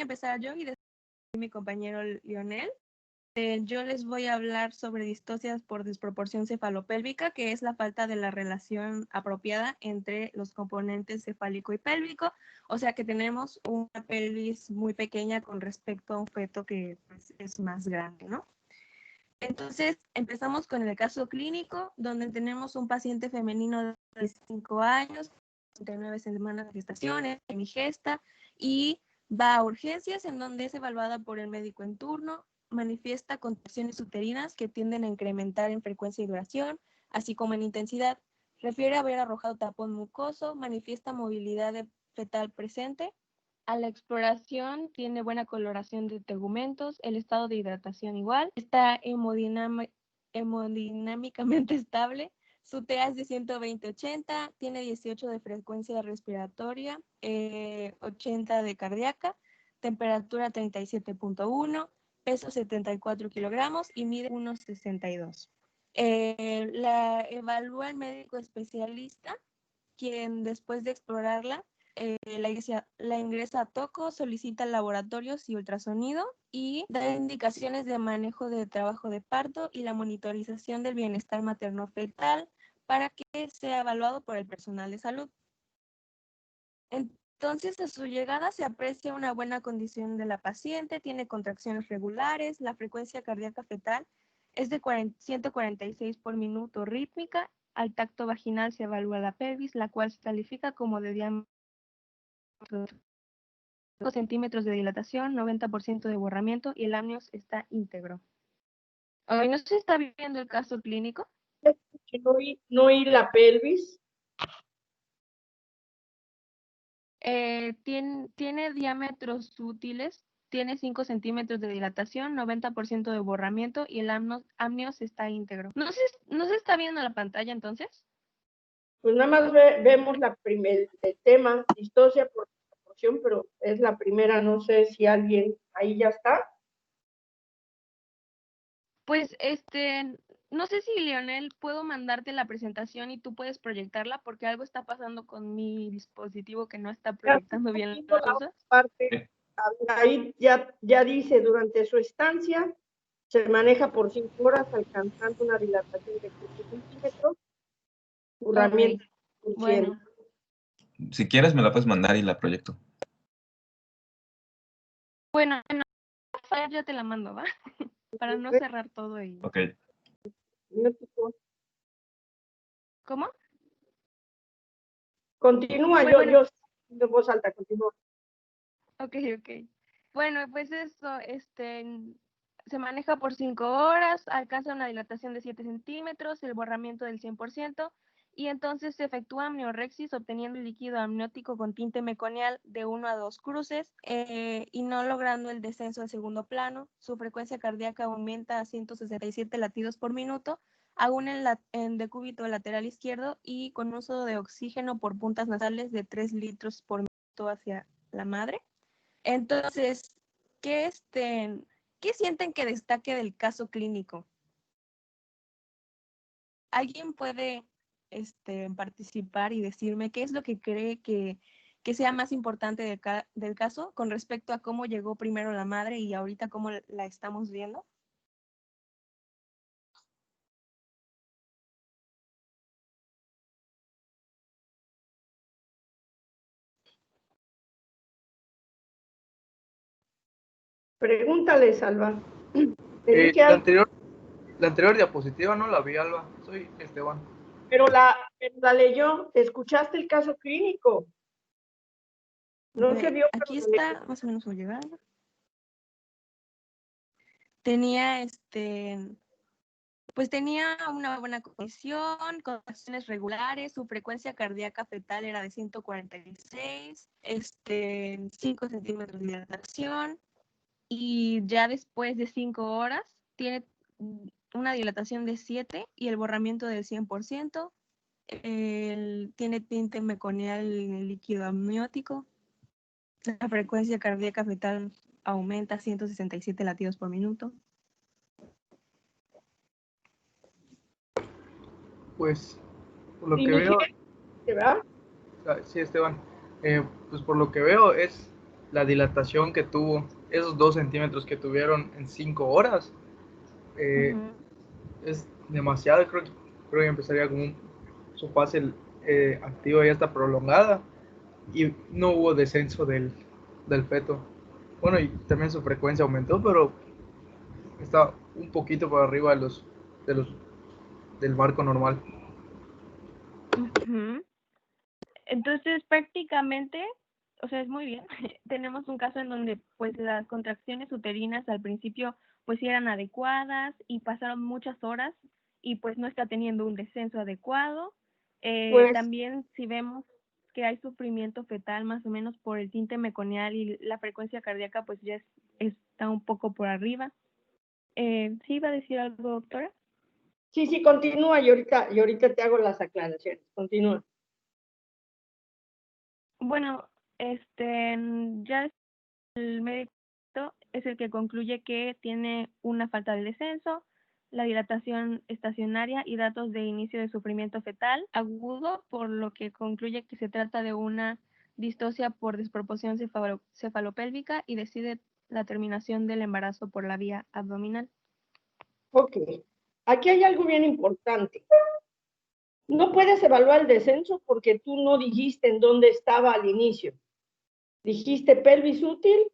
empezar yo y después mi compañero Lionel. Yo les voy a hablar sobre distocias por desproporción cefalopélvica, que es la falta de la relación apropiada entre los componentes cefálico y pélvico, o sea que tenemos una pelvis muy pequeña con respecto a un feto que pues, es más grande, ¿no? Entonces, empezamos con el caso clínico, donde tenemos un paciente femenino de 5 años, 39 semanas de gestación, semigesta, y va a urgencias, en donde es evaluada por el médico en turno, manifiesta contracciones uterinas que tienden a incrementar en frecuencia y duración, así como en intensidad. Refiere haber arrojado tapón mucoso, manifiesta movilidad fetal presente. A la exploración tiene buena coloración de tegumentos, el estado de hidratación igual, está hemodinámicamente estable, su TA es de 120-80, tiene 18 de frecuencia respiratoria, 80 de cardíaca, temperatura 37.1, peso 74 kilogramos y mide 1,62. La evalúa el médico especialista, quien después de explorarla la ingresa a toco, solicita laboratorios y ultrasonido y da indicaciones de manejo de trabajo de parto y la monitorización del bienestar materno-fetal para que sea evaluado por el personal de salud. Entonces, a su llegada se aprecia una buena condición de la paciente, tiene contracciones regulares, la frecuencia cardíaca fetal es de 146 por minuto rítmica, al tacto vaginal se evalúa la pelvis, la cual se califica como de diámetro 5 centímetros de dilatación, 90% de borramiento y el amnios está íntegro. ¿No se está viendo el caso clínico? No oí la pelvis. Tiene diámetros útiles, tiene 5 centímetros de dilatación, 90% de borramiento y el amnios está íntegro. ¿No se está viendo la pantalla entonces? Pues nada más vemos el tema, distocia por proporción, pero es la primera, no sé si alguien ahí ya está. Pues no sé si Lionel puedo mandarte la presentación y tú puedes proyectarla porque algo está pasando con mi dispositivo que no está proyectando bien las cosas. Parte, ahí ya dice, durante su estancia se maneja por 5 horas alcanzando una dilatación de 15 centímetros. Okay. Bueno. Si quieres me la puedes mandar y la proyecto. Bueno, ya te la mando, ¿va? Para no cerrar todo y... Ok. ¿Cómo? Continúa, bueno. Yo de voz alta, continúa. Ok. Bueno, pues eso, se maneja por 5 horas, alcanza una dilatación de 7 centímetros, el borramiento del 100%, y entonces se efectúa amniorexis obteniendo el líquido amniótico con tinte meconial de 1 a 2 cruces y no logrando el descenso al segundo plano. Su frecuencia cardíaca aumenta a 167 latidos por minuto, aún en decúbito lateral izquierdo y con uso de oxígeno por puntas nasales de 3 litros por minuto hacia la madre. Entonces, ¿qué sienten que destaque del caso clínico? ¿Alguien puede participar y decirme qué es lo que cree que sea más importante del caso con respecto a cómo llegó primero la madre y ahorita cómo la estamos viendo? Pregúntale, Salva. La anterior diapositiva no la vi, Alba. Soy Esteban. Pero la leyó. ¿Escuchaste el caso clínico? No se vio. Aquí está, más o menos voy a llegar. Tenía pues tenía una buena condición, contracciones regulares, su frecuencia cardíaca fetal era de 146, 5 centímetros de dilatación, y ya después de 5 horas tiene una dilatación de 7 y el borramiento del 100%, tiene tinte meconial en el líquido amniótico, la frecuencia cardíaca fetal aumenta a 167 latidos por minuto. Pues, por lo que veo... ¿Verdad? Sí, Esteban. Pues por lo que veo es la dilatación que tuvo, esos 2 centímetros que tuvieron en 5 horas, Ujú. es demasiado. Creo que empezaría con su fase activa ya está prolongada y no hubo descenso del feto. Bueno, y también su frecuencia aumentó, pero está un poquito por arriba de los del marco normal. Ujú. Entonces, prácticamente, o sea, es muy bien. Tenemos un caso en donde pues las contracciones uterinas al principio pues sí eran adecuadas y pasaron muchas horas y pues no está teniendo un descenso adecuado. Pues También si vemos que hay sufrimiento fetal más o menos por el tinte meconial y la frecuencia cardíaca pues ya está un poco por arriba. ¿Sí iba a decir algo, doctora? sí, continúa y ahorita te hago las aclaraciones. Continúa. Bueno, ya el médico es el que concluye que tiene una falta de descenso, la dilatación estacionaria y datos de inicio de sufrimiento fetal agudo, por lo que concluye que se trata de una distocia por desproporción cefalopélvica y decide la terminación del embarazo por la vía abdominal. Ok. Aquí hay algo bien importante. No puedes evaluar el descenso porque tú no dijiste en dónde estaba al inicio. Dijiste pelvis útil,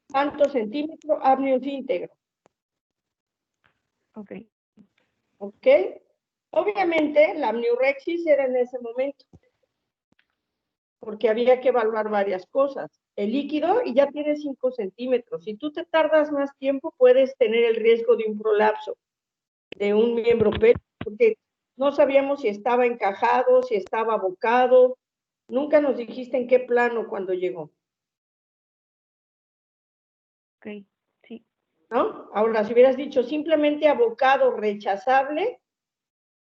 tantos centímetros, apneus íntegro. Ok. ¿Ok? Obviamente la amniorexis era en ese momento, porque había que evaluar varias cosas. El líquido y ya tiene 5 centímetros. Si tú te tardas más tiempo, puedes tener el riesgo de un prolapso de un miembro pélvico, porque no sabíamos si estaba encajado, si estaba abocado. Nunca nos dijiste en qué plano cuando llegó. Ok, sí. ¿No? Ahora, si hubieras dicho simplemente abocado rechazable,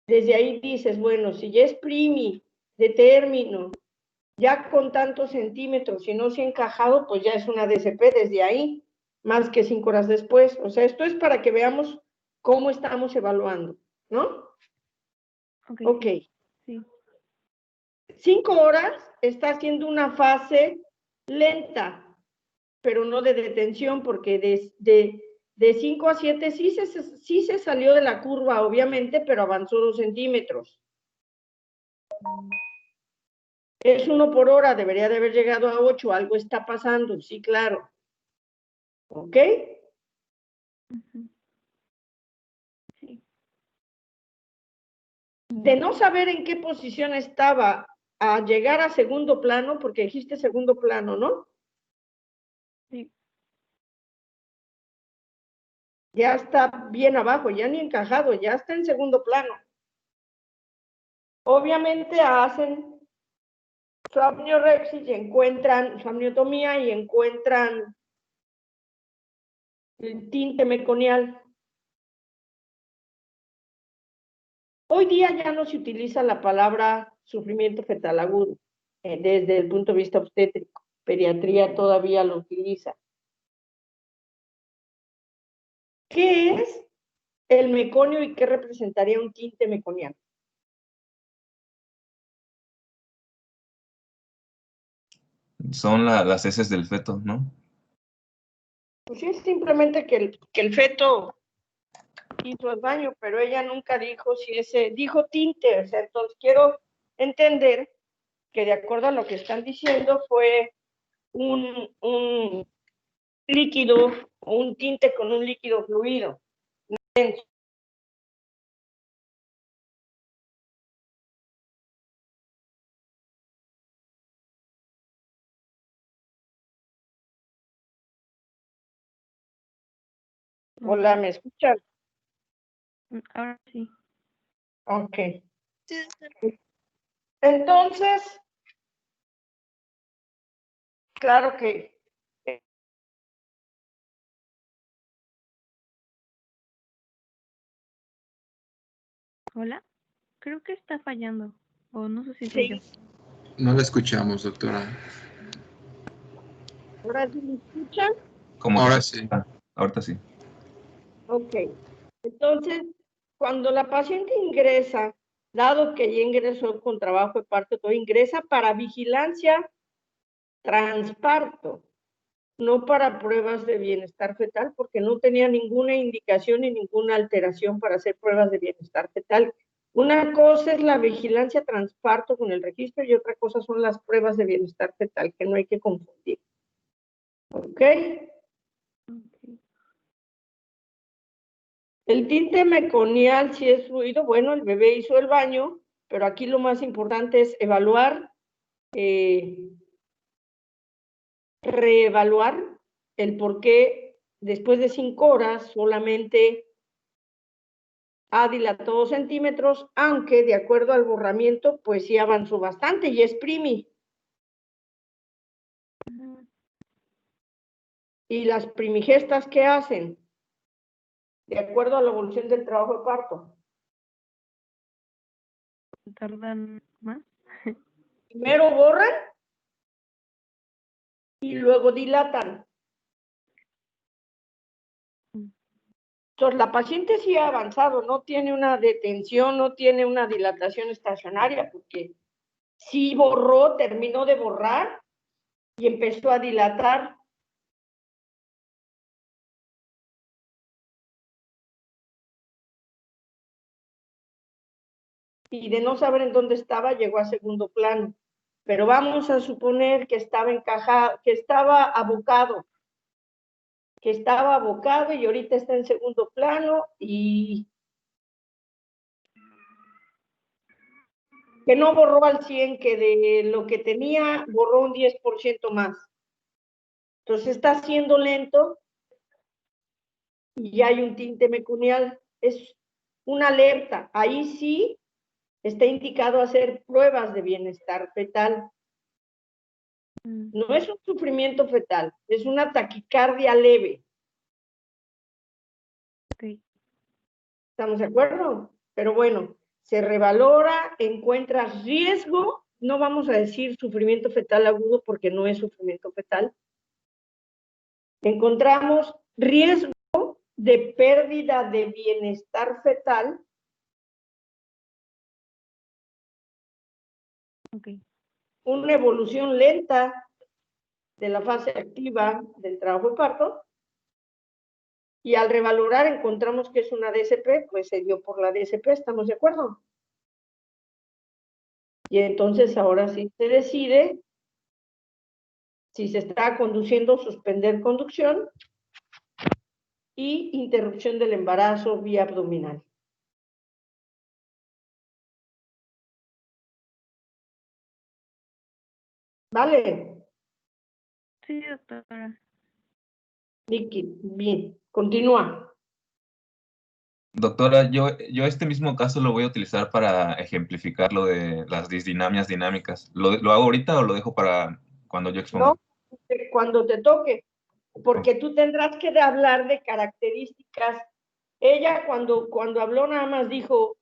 desde ahí dices, bueno, si ya es primi, de término, ya con tantos centímetros, si no se ha encajado, pues ya es una DCP desde ahí, más que 5 horas después. O sea, esto es para que veamos cómo estamos evaluando, ¿no? Ok, Ok. sí. 5 horas está haciendo una fase lenta, pero no de detención, porque de 5 a 7 sí se salió de la curva, obviamente, pero avanzó 2 centímetros. Es 1 por hora, debería de haber llegado a 8, algo está pasando, sí, claro. ¿Ok? Ujú. Sí. De no saber en qué posición estaba a llegar a segundo plano, porque dijiste segundo plano, ¿no? Sí. Ya está bien abajo, ya ni encajado, ya está en segundo plano. Obviamente hacen su amniorexis y encuentran su amniotomía y encuentran el tinte meconial. Hoy día ya no se utiliza la palabra sufrimiento fetal agudo desde el punto de vista obstétrico. Pediatría todavía lo utiliza. ¿Qué es el meconio y qué representaría un tinte meconial? Son las heces del feto, ¿no? Pues sí, es simplemente que el feto hizo el daño, pero ella nunca dijo si ese, dijo tinte, o sea, entonces quiero entender que de acuerdo a lo que están diciendo fue un líquido o un tinte con un líquido fluido. Hola, ¿me escuchan? Ahora sí. Ok. Entonces, claro que Hola. Creo que está fallando. O no sé si soy yo. sí. No la escuchamos, doctora. ¿Ahora sí me escuchan? Como Ahora que sí. ahorita sí. Ok. Entonces, cuando la paciente ingresa, dado que ya ingresó con trabajo de parto, todo ingresa para vigilancia transparto, no para pruebas de bienestar fetal, porque no tenía ninguna indicación y ninguna alteración para hacer pruebas de bienestar fetal. Una cosa es la vigilancia transparto con el registro y otra cosa son las pruebas de bienestar fetal, que no hay que confundir. ¿Ok? El tinte meconial, si es fluido, bueno, el bebé hizo el baño, pero aquí lo más importante es evaluar, reevaluar el por qué después de 5 horas solamente ha dilatado 2 centímetros, aunque de acuerdo al borramiento, pues sí avanzó bastante y es primi. ¿Y las primigestas qué hacen? De acuerdo a la evolución del trabajo de parto. ¿Tardan más? Primero borran y luego dilatan. Entonces, la paciente sí ha avanzado, no tiene una detención, no tiene una dilatación estacionaria, porque sí borró, terminó de borrar y empezó a dilatar. Y de no saber en dónde estaba, llegó a segundo plano. Pero vamos a suponer que estaba encajado, que estaba abocado y ahorita está en segundo plano y que no borró al 100, que de lo que tenía borró un 10% más. Entonces está siendo lento y hay un tinte meconial. Es una alerta. Ahí sí está indicado hacer pruebas de bienestar fetal. No es un sufrimiento fetal, es una taquicardia leve. Okay. ¿Estamos de acuerdo? Pero bueno, se revalora, encuentras riesgo, no vamos a decir sufrimiento fetal agudo porque no es sufrimiento fetal. Encontramos riesgo de pérdida de bienestar fetal. Okay. Una evolución lenta de la fase activa del trabajo de parto, y al revalorar encontramos que es una DSP, pues se dio por la DSP, ¿estamos de acuerdo? Y entonces ahora sí se decide si se está conduciendo, suspender conducción y interrupción del embarazo vía abdominal. ¿Vale? Sí, doctora. Vicky, bien, continúa. Doctora, yo este mismo caso lo voy a utilizar para ejemplificar lo de las disdinamias dinámicas. ¿Lo hago ahorita o lo dejo para cuando yo exponga? No, cuando te toque, porque tú tendrás que hablar de características. Ella cuando habló nada más dijo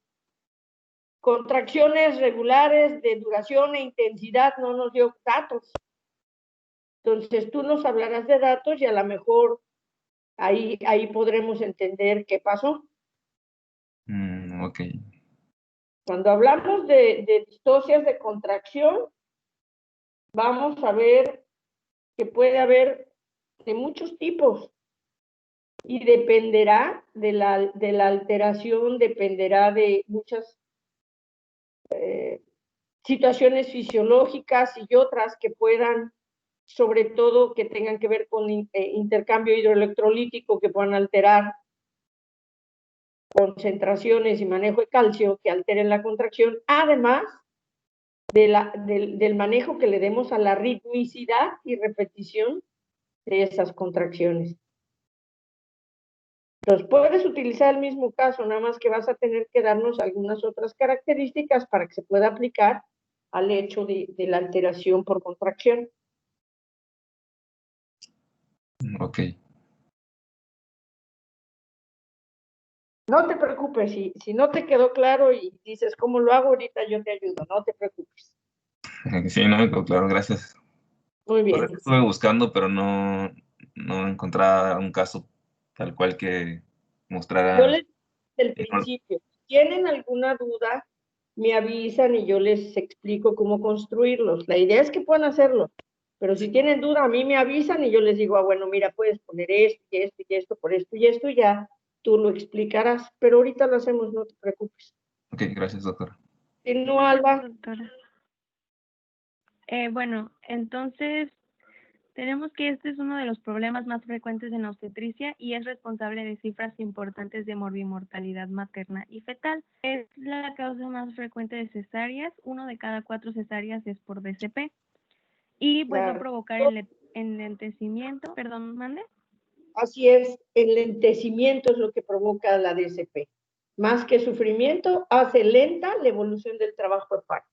contracciones regulares de duración e intensidad, no nos dio datos. Entonces tú nos hablarás de datos y a lo mejor ahí podremos entender qué pasó. Ok. Cuando hablamos de distocias de contracción, vamos a ver que puede haber de muchos tipos y dependerá de la alteración, dependerá de muchas situaciones fisiológicas y otras que puedan, sobre todo que tengan que ver con intercambio hidroelectrolítico, que puedan alterar concentraciones y manejo de calcio que alteren la contracción, además del manejo que le demos a la ritmicidad y repetición de esas contracciones. Entonces, puedes utilizar el mismo caso, nada más que vas a tener que darnos algunas otras características para que se pueda aplicar al hecho de la alteración por contracción. Ok. No te preocupes, si no te quedó claro y dices cómo lo hago, ahorita yo te ayudo, no te preocupes. Sí, no me quedó claro, gracias. Muy bien. Estuve buscando, pero no encontraba un caso tal cual que mostrara. Yo les del principio, si tienen alguna duda, me avisan y yo les explico cómo construirlos. La idea es que puedan hacerlo. Pero si tienen duda, a mí me avisan y yo les digo, bueno, mira, puedes poner esto y esto y esto, por esto y esto, y ya tú lo explicarás. Pero ahorita lo hacemos, no te preocupes. Ok, gracias, doctora. Si no, Alba. Doctora. Bueno, entonces tenemos que este es uno de los problemas más frecuentes en la obstetricia y es responsable de cifras importantes de morbimortalidad materna y fetal. Es la causa más frecuente de cesáreas, 1 de cada 4 cesáreas es por DCP. Y pues va a provocar enlentecimiento, perdón, mande. Así es, el lentecimiento es lo que provoca la DCP. Más que sufrimiento, hace lenta la evolución del trabajo de parto.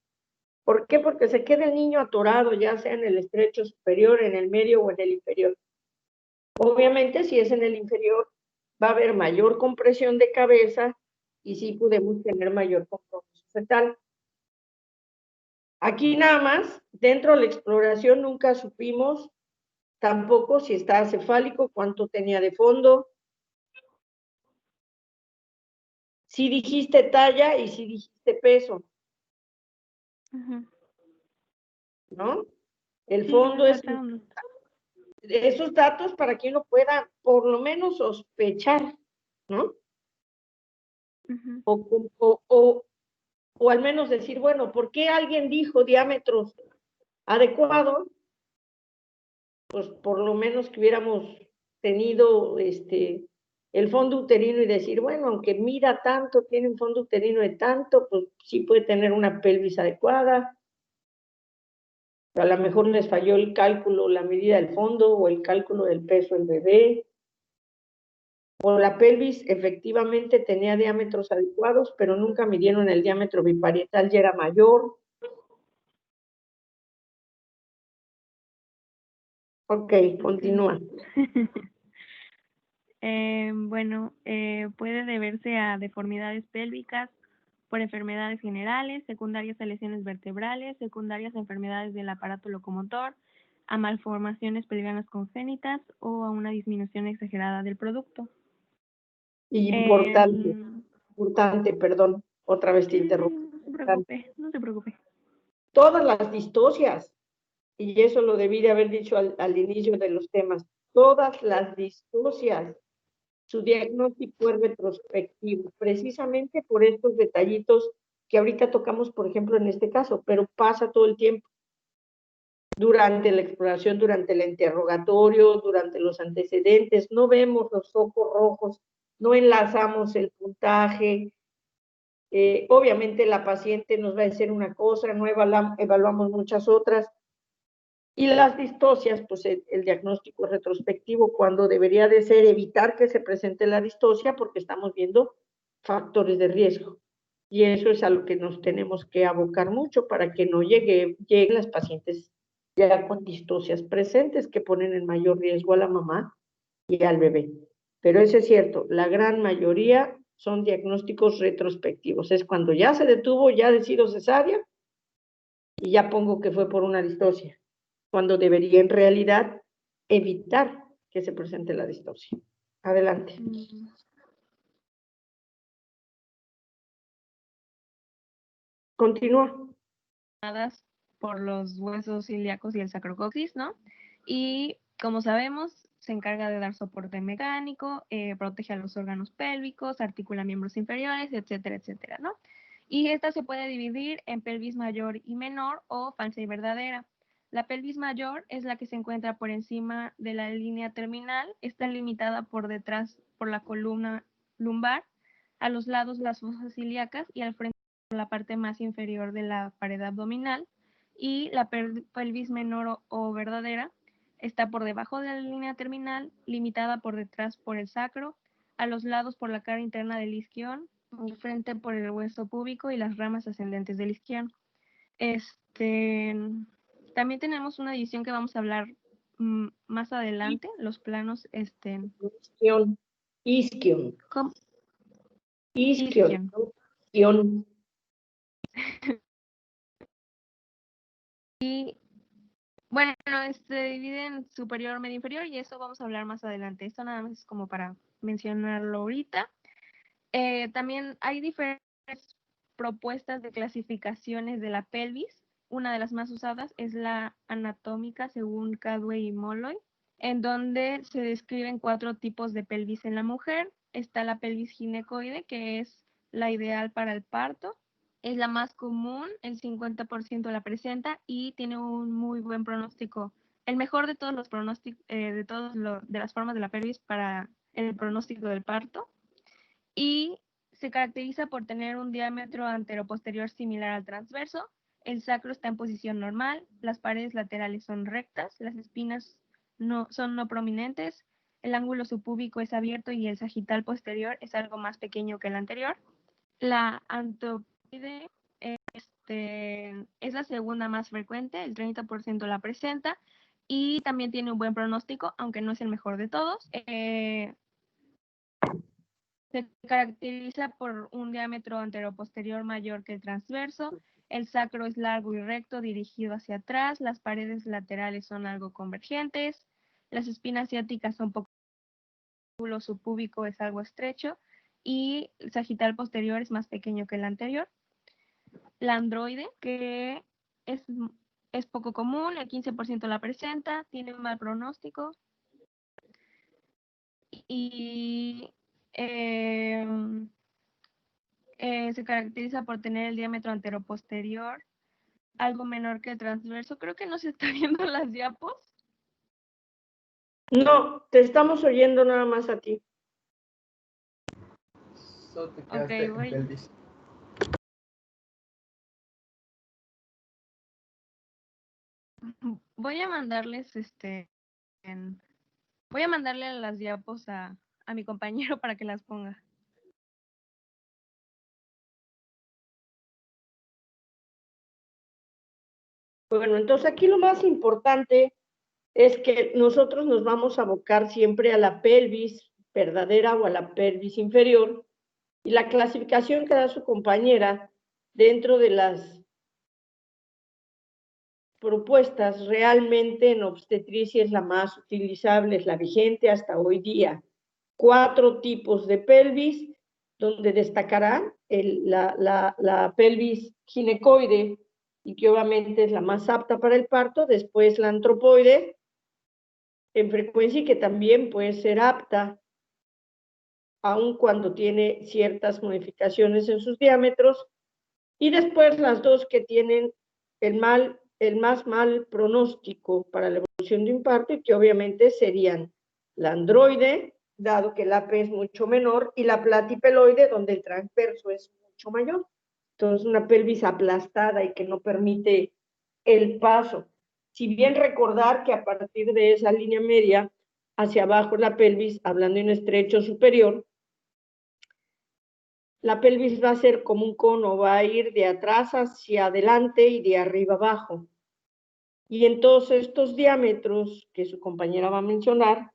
¿Por qué? Porque se queda el niño atorado, ya sea en el estrecho superior, en el medio o en el inferior. Obviamente, si es en el inferior, va a haber mayor compresión de cabeza y sí podemos tener mayor compromiso fetal. Aquí nada más, dentro de la exploración nunca supimos tampoco si estaba cefálico, cuánto tenía de fondo, si dijiste talla y si dijiste peso, ¿no? El fondo es esos datos para que uno pueda por lo menos sospechar, ¿no? O al menos decir, bueno, ¿por qué alguien dijo diámetros adecuados? Pues por lo menos que hubiéramos tenido el fondo uterino y decir, bueno, aunque mida tanto, tiene un fondo uterino de tanto, pues sí puede tener una pelvis adecuada. A lo mejor les falló el cálculo, la medida del fondo o el cálculo del peso del bebé. O la pelvis efectivamente tenía diámetros adecuados, pero nunca midieron el diámetro biparietal, ya era mayor. Ok, continúa. Bueno, puede deberse a deformidades pélvicas por enfermedades generales, secundarias a lesiones vertebrales, secundarias a enfermedades del aparato locomotor, a malformaciones pelvianas congénitas o a una disminución exagerada del producto. Importante, perdón, otra vez te interrumpo. No se preocupe. Todas las distocias, y eso lo debí de haber dicho al inicio de los temas, todas las distocias, su diagnóstico es retrospectivo, precisamente por estos detallitos que ahorita tocamos, por ejemplo, en este caso, pero pasa todo el tiempo. Durante la exploración, durante el interrogatorio, durante los antecedentes, no vemos los focos rojos, no enlazamos el puntaje. Obviamente la paciente nos va a decir una cosa, no evaluamos muchas otras. Y las distocias, pues el diagnóstico retrospectivo, cuando debería de ser evitar que se presente la distocia, porque estamos viendo factores de riesgo. Y eso es a lo que nos tenemos que abocar mucho para que no lleguen las pacientes ya con distocias presentes que ponen en mayor riesgo a la mamá y al bebé. Pero eso es cierto, la gran mayoría son diagnósticos retrospectivos. Es cuando ya se detuvo, ya decido cesárea y ya pongo que fue por una distocia, cuando debería en realidad evitar que se presente la distocia. Adelante. Continúa. Por los huesos ilíacos y el sacrocoxis, ¿no? Y como sabemos, se encarga de dar soporte mecánico, protege a los órganos pélvicos, articula miembros inferiores, etcétera, etcétera, ¿no? Y esta se puede dividir en pelvis mayor y menor o falsa y verdadera. La pelvis mayor es la que se encuentra por encima de la línea terminal, está limitada por detrás por la columna lumbar, a los lados las fosas ilíacas y al frente por la parte más inferior de la pared abdominal. Y la pelvis menor o verdadera está por debajo de la línea terminal, limitada por detrás por el sacro, a los lados por la cara interna del isquion, al frente por el hueso púbico y las ramas ascendentes del isquion. También tenemos una división que vamos a hablar más adelante, los planos. Isquion. Isquion. ¿Cómo? Isquion. Y bueno, se divide en superior, medio, inferior y eso vamos a hablar más adelante. Esto nada más es como para mencionarlo ahorita. También hay diferentes propuestas de clasificaciones de la pelvis. una de las más usadas es la anatómica, según Cadway y Molloy, en donde se describen 4 tipos de pelvis en la mujer. Está la pelvis ginecoide, que es la ideal para el parto. Es la más común, el 50% la presenta y tiene un muy buen pronóstico. El mejor de todos los pronósticos, de las formas de la pelvis para el pronóstico del parto. Y se caracteriza por tener un diámetro anteroposterior similar al transverso. El sacro está en posición normal, las paredes laterales son rectas, las espinas son no prominentes, el ángulo subpúbico es abierto y el sagital posterior es algo más pequeño que el anterior. La anteroide es la segunda más frecuente, el 30% la presenta y también tiene un buen pronóstico, aunque no es el mejor de todos. Se caracteriza por un diámetro anteroposterior mayor que el transverso, el sacro es largo y recto dirigido hacia atrás, las paredes laterales son algo convergentes, las espinas ciáticas son poco, el ángulo subpúbico es algo estrecho y el sagital posterior es más pequeño que el anterior. La androide, que es poco común, el 15% la presenta, tiene un mal pronóstico y se caracteriza por tener el diámetro anteroposterior algo menor que el transverso. Creo que no se está viendo las diapos. No, te estamos oyendo nada más a ti. Solo te quedaste en pelvis. Voy a mandarles voy a mandarle las diapos a mi compañero para que las ponga. Bueno, entonces aquí lo más importante es que nosotros nos vamos a abocar siempre a la pelvis verdadera o a la pelvis inferior, y la clasificación que da su compañera dentro de las propuestas realmente en obstetricia es la más utilizable, es la vigente hasta hoy día. 4 tipos de pelvis, donde destacarán la pelvis ginecoide, y que obviamente es la más apta para el parto, después la antropoide, en frecuencia, y que también puede ser apta, aun cuando tiene ciertas modificaciones en sus diámetros, y después las 2 que tienen el más mal pronóstico para la evolución de un parto, y que obviamente serían la androide, dado que el AP es mucho menor, y la platipeloide, donde el transverso es mucho mayor. Entonces, una pelvis aplastada y que no permite el paso. Si bien recordar que a partir de esa línea media hacia abajo la pelvis, hablando en estrecho superior, la pelvis va a ser como un cono, va a ir de atrás hacia adelante y de arriba abajo. Y en todos estos diámetros que su compañera va a mencionar,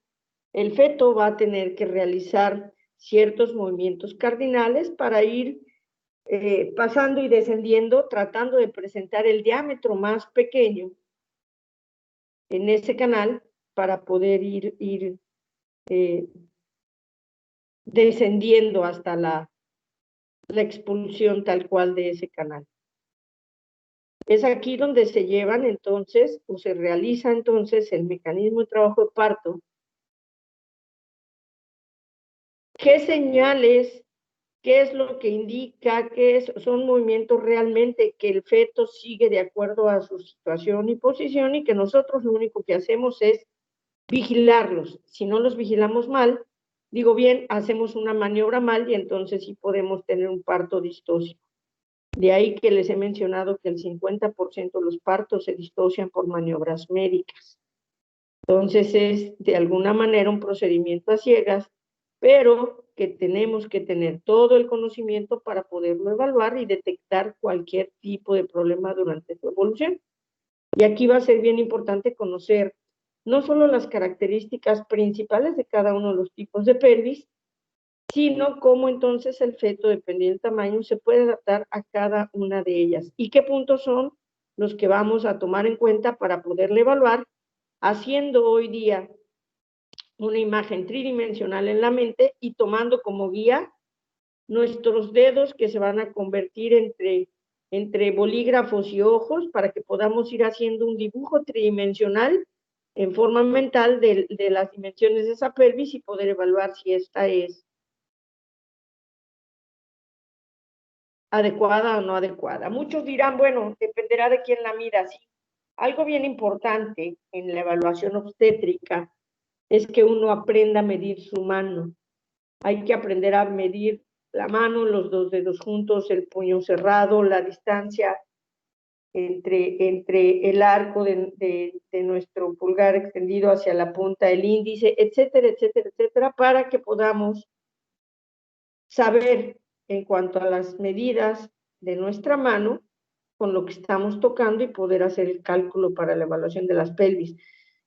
el feto va a tener que realizar ciertos movimientos cardinales para ir pasando y descendiendo, tratando de presentar el diámetro más pequeño en ese canal para poder ir descendiendo hasta la expulsión tal cual de ese canal. Es aquí donde se llevan entonces, o se realiza entonces el mecanismo de trabajo de parto. ¿Qué señales, qué es lo que indica, son movimientos realmente que el feto sigue de acuerdo a su situación y posición, y que nosotros lo único que hacemos es vigilarlos? Si no los vigilamos mal, digo bien, hacemos una maniobra mal y entonces sí podemos tener un parto distósico. De ahí que les he mencionado que el 50% de los partos se distocian por maniobras médicas. Entonces es de alguna manera un procedimiento a ciegas, pero que tenemos que tener todo el conocimiento para poderlo evaluar y detectar cualquier tipo de problema durante su evolución. Y aquí va a ser bien importante conocer no solo las características principales de cada uno de los tipos de pelvis, sino cómo entonces el feto, dependiendo del tamaño, se puede adaptar a cada una de ellas. ¿Y qué puntos son los que vamos a tomar en cuenta para poderle evaluar, haciendo hoy día una imagen tridimensional en la mente y tomando como guía nuestros dedos, que se van a convertir entre entre bolígrafos y ojos para que podamos ir haciendo un dibujo tridimensional en forma mental de las dimensiones de esa pelvis y poder evaluar si esta es adecuada o no adecuada. Muchos dirán, bueno, dependerá de quién la mida. Sí. Algo bien importante en la evaluación obstétrica es que uno aprenda a medir su mano. Hay que aprender a medir la mano, los dos dedos juntos, el puño cerrado, la distancia entre el arco de nuestro pulgar extendido hacia la punta del índice, etcétera, etcétera, etcétera, para que podamos saber en cuanto a las medidas de nuestra mano con lo que estamos tocando y poder hacer el cálculo para la evaluación de las pelvis.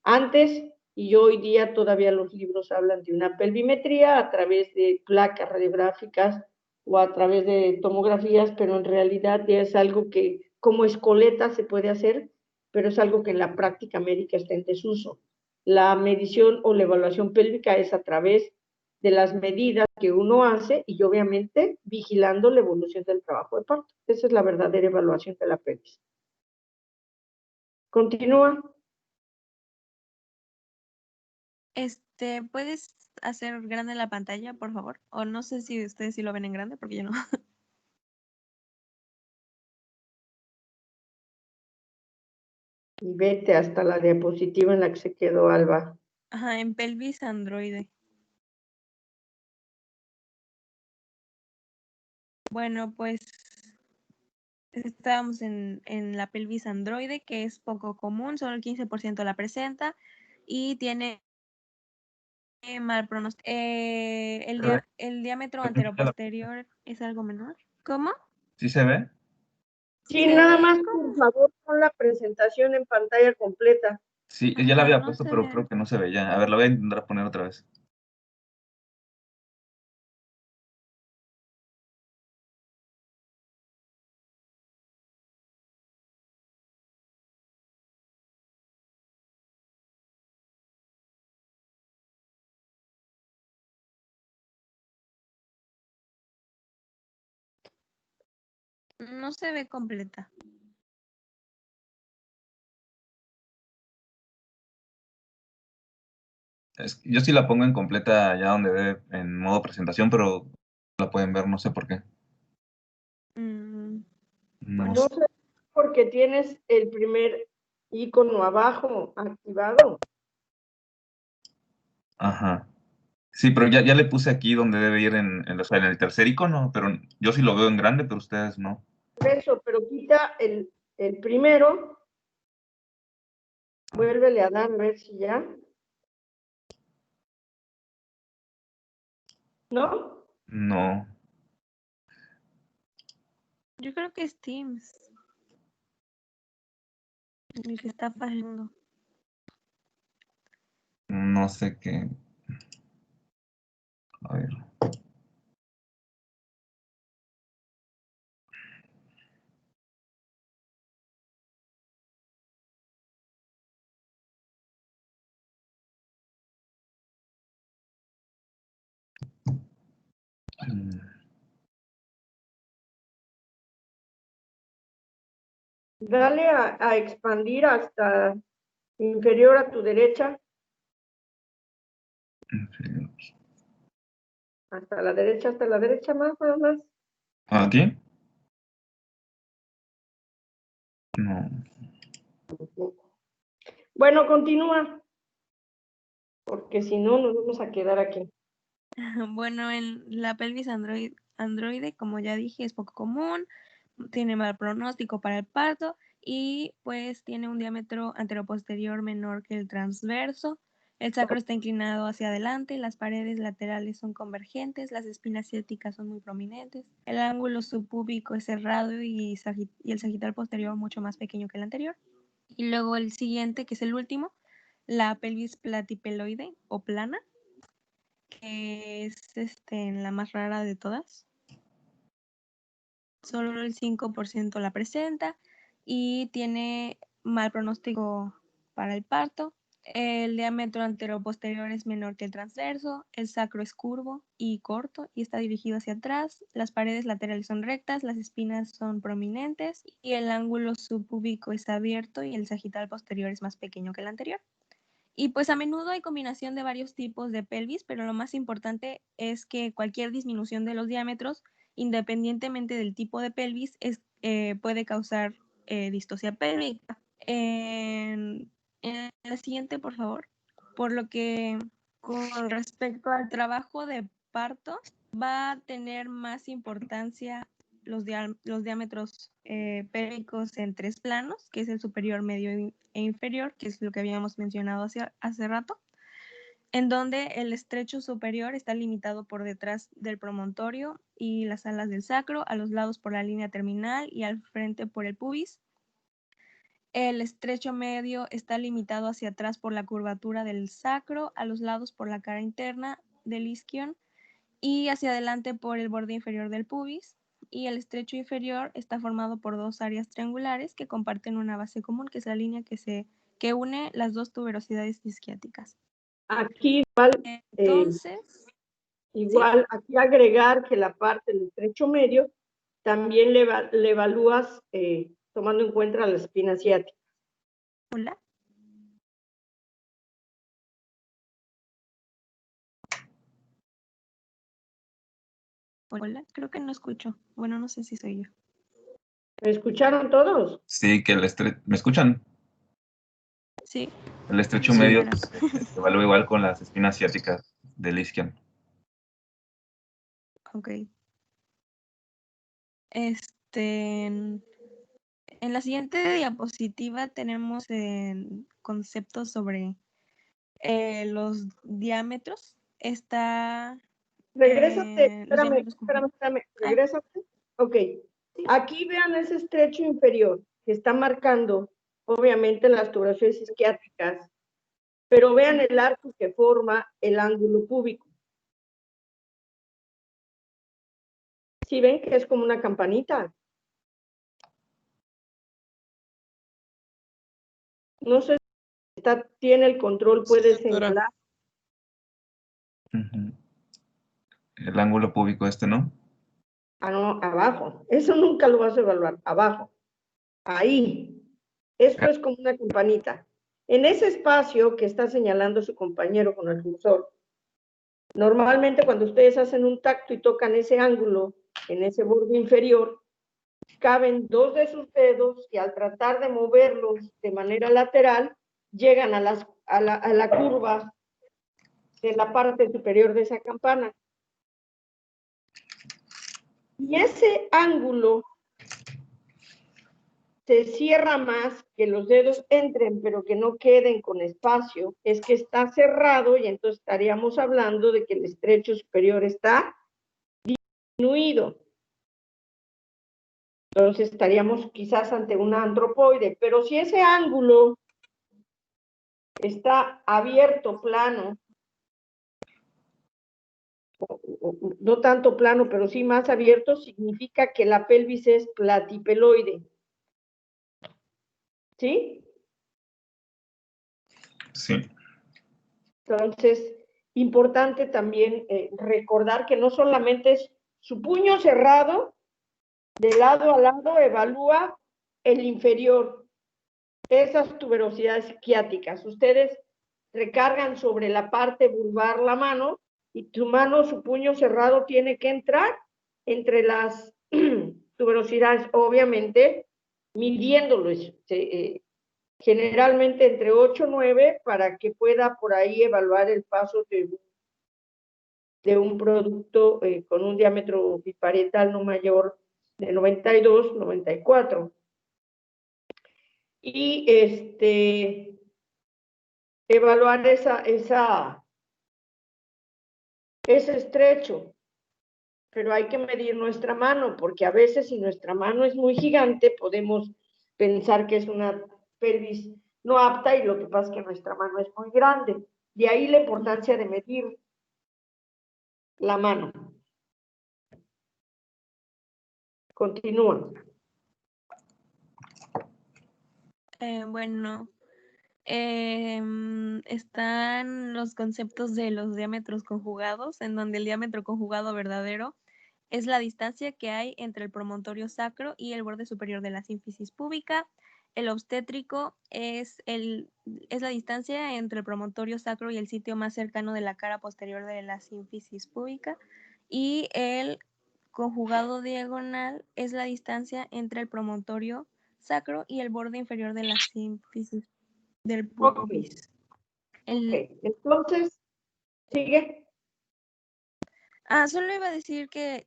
Antes y hoy día todavía los libros hablan de una pelvimetría a través de placas radiográficas o a través de tomografías, pero en realidad ya es algo que como escoleta se puede hacer, pero es algo que en la práctica médica está en desuso. La medición o la evaluación pélvica es a través de las medidas que uno hace y obviamente vigilando la evolución del trabajo de parto. Esa es la verdadera evaluación de la pelvis. Continúa. ¿Puedes hacer grande la pantalla, por favor? O no sé si ustedes sí lo ven en grande, porque yo no. Y vete hasta la diapositiva en la que se quedó Alba. Ajá, en pelvis androide. Bueno, pues estábamos en la pelvis androide, que es poco común, solo el 15% la presenta y tiene mal pronóstico. El diámetro anteroposterior es algo menor. ¿Cómo? ¿Sí se ve? Sí, Se nada ve más, como... por favor, pon la presentación en pantalla completa. Sí, ya la Ajá, había no puesto, se pero ve. creo que no se veía. A ver, la voy a intentar poner otra vez. No se ve completa. Yo sí la pongo en completa ya donde ve en modo presentación, pero la pueden ver, no sé por qué. Mm, No No sé. sé, porque tienes el primer icono abajo activado. Ajá. Sí, pero ya le puse aquí donde debe ir o sea, en el tercer icono, pero yo sí lo veo en grande, pero ustedes no. Por eso, pero quita el primero, vuélvele a dar, a ver si ya. ¿No? No, yo creo que es Teams. El que está fallando. no sé qué. A ver. Mm, Dale a expandir hasta inferior a tu derecha, hasta la derecha más, nada más. ¿Aquí? No. Bueno, continúa, porque si no nos vamos a quedar aquí. Bueno, en la pelvis androide, como ya dije, es poco común, tiene mal pronóstico para el parto y pues tiene un diámetro anteroposterior menor que el transverso. El sacro está inclinado hacia adelante, las paredes laterales son convergentes, las espinas ciáticas son muy prominentes, el ángulo subpúbico es cerrado y el sagital posterior mucho más pequeño que el anterior. Y luego el siguiente, que es el último, la pelvis platipeloide o plana, que es la más rara de todas. Solo el 5% la presenta y tiene mal pronóstico para el parto. El diámetro anteroposterior es menor que el transverso, el sacro es curvo y corto y está dirigido hacia atrás, las paredes laterales son rectas, las espinas son prominentes y el ángulo subpúbico es abierto y el sagital posterior es más pequeño que el anterior. Y pues a menudo hay combinación de varios tipos de pelvis, pero lo más importante es que cualquier disminución de los diámetros, independientemente del tipo de pelvis, puede causar distocia pélvica. En la siguiente, por favor. Por lo que con respecto al trabajo de parto, va a tener más importancia los diámetros pélvicos en 3 planos, que es el superior, medio e inferior, que es lo que habíamos mencionado hace rato, en donde el estrecho superior está limitado por detrás del promontorio y las alas del sacro, a los lados por la línea terminal y al frente por el pubis. El estrecho medio está limitado hacia atrás por la curvatura del sacro, a los lados por la cara interna del isquion y hacia adelante por el borde inferior del pubis. Y el estrecho inferior está formado por 2 áreas triangulares que comparten una base común, que es la línea que une las 2 tuberosidades isquiáticas. Aquí igual, Entonces, igual aquí agregar que la parte del estrecho medio también le evalúas tomando en cuenta la espina ciática. hola. Hola, creo que no escucho. Bueno, no sé si soy yo. ¿Me escucharon todos? Sí, que ¿me escuchan? Sí. El estrecho Sí, medio pero- se evalúa igual con las espinas ciáticas del isquion. Ok. En la siguiente diapositiva tenemos conceptos sobre los diámetros. Está Regrésate, los espérame, diámetros. Ah, regrésate. Ok, aquí vean ese estrecho inferior que está marcando, obviamente, las tuberosidades isquiáticas, pero vean el arco que forma el ángulo púbico. ¿Sí ven que es como una campanita? No sé si tiene el control, puede señalar. Ujú. El ángulo púbico ¿no? Ah, no, abajo. Eso nunca lo vas a evaluar. Abajo. Ahí. Esto es como una campanita. En ese espacio que está señalando su compañero con el cursor, normalmente cuando ustedes hacen un tacto y tocan ese ángulo en ese borde inferior, caben 2 de sus dedos y al tratar de moverlos de manera lateral, llegan a la curva de la parte superior de esa campana. Y ese ángulo se cierra más, que los dedos entren, pero que no queden con espacio, es que está cerrado y entonces estaríamos hablando de que el estrecho superior está disminuido. Entonces estaríamos quizás ante una antropoide, pero si ese ángulo está abierto, plano, no tanto plano, pero sí más abierto, significa que la pelvis es platipeloide. ¿Sí? Sí. Entonces, importante también recordar que no solamente es su puño cerrado, de lado a lado evalúa el inferior, esas tuberosidades isquiáticas. Ustedes recargan sobre la parte vulvar la mano y tu mano, su puño cerrado, tiene que entrar entre las tuberosidades, obviamente midiéndolos. Generalmente entre 8 y 9 para que pueda por ahí evaluar el paso de un producto con un diámetro biparietal no mayor de 92, 94. Y evaluar ese estrecho, pero hay que medir nuestra mano, porque a veces si nuestra mano es muy gigante, podemos pensar que es una pelvis no apta y lo que pasa es que nuestra mano es muy grande. De ahí la importancia de medir la mano. Continúa. Bueno, Están los conceptos de los diámetros conjugados, en donde el diámetro conjugado verdadero es la distancia que hay entre el promontorio sacro y el borde superior de la sínfisis púbica. El obstétrico es la distancia entre el promontorio sacro y el sitio más cercano de la cara posterior de la sínfisis púbica. Y el conjugado diagonal es la distancia entre el promontorio sacro y el borde inferior de la sínfisis del pubis. Entonces, sigue. Solo iba a decir que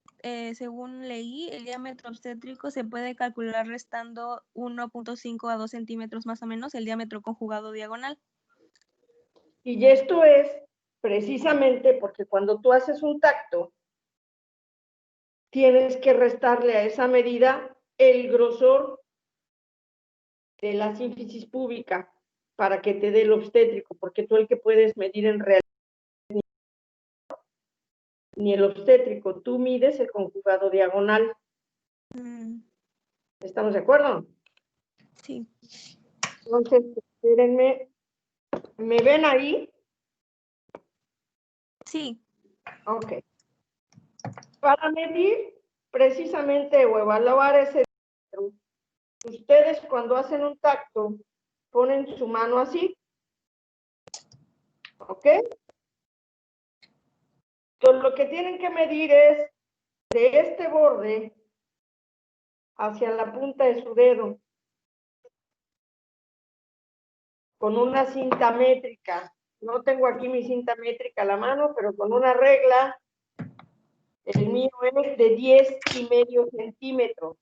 según leí, el diámetro obstétrico se puede calcular restando 1.5 a 2 centímetros más o menos el diámetro conjugado diagonal. Y esto es precisamente porque cuando tú haces un tacto, tienes que restarle a esa medida el grosor de la sínfisis púbica para que te dé el obstétrico, porque tú el que puedes medir en realidad ni el obstétrico, tú mides el conjugado diagonal. ¿Estamos de acuerdo? Sí. Entonces, espérenme, ¿me ven ahí? Sí. Ok. Para medir precisamente o evaluar ese diámetro, ustedes cuando hacen un tacto ponen su mano así, ¿ok? Entonces lo que tienen que medir es de este borde hacia la punta de su dedo con una cinta métrica. No tengo aquí mi cinta métrica a la mano, pero con una regla, el mío es de 10,5 centímetros.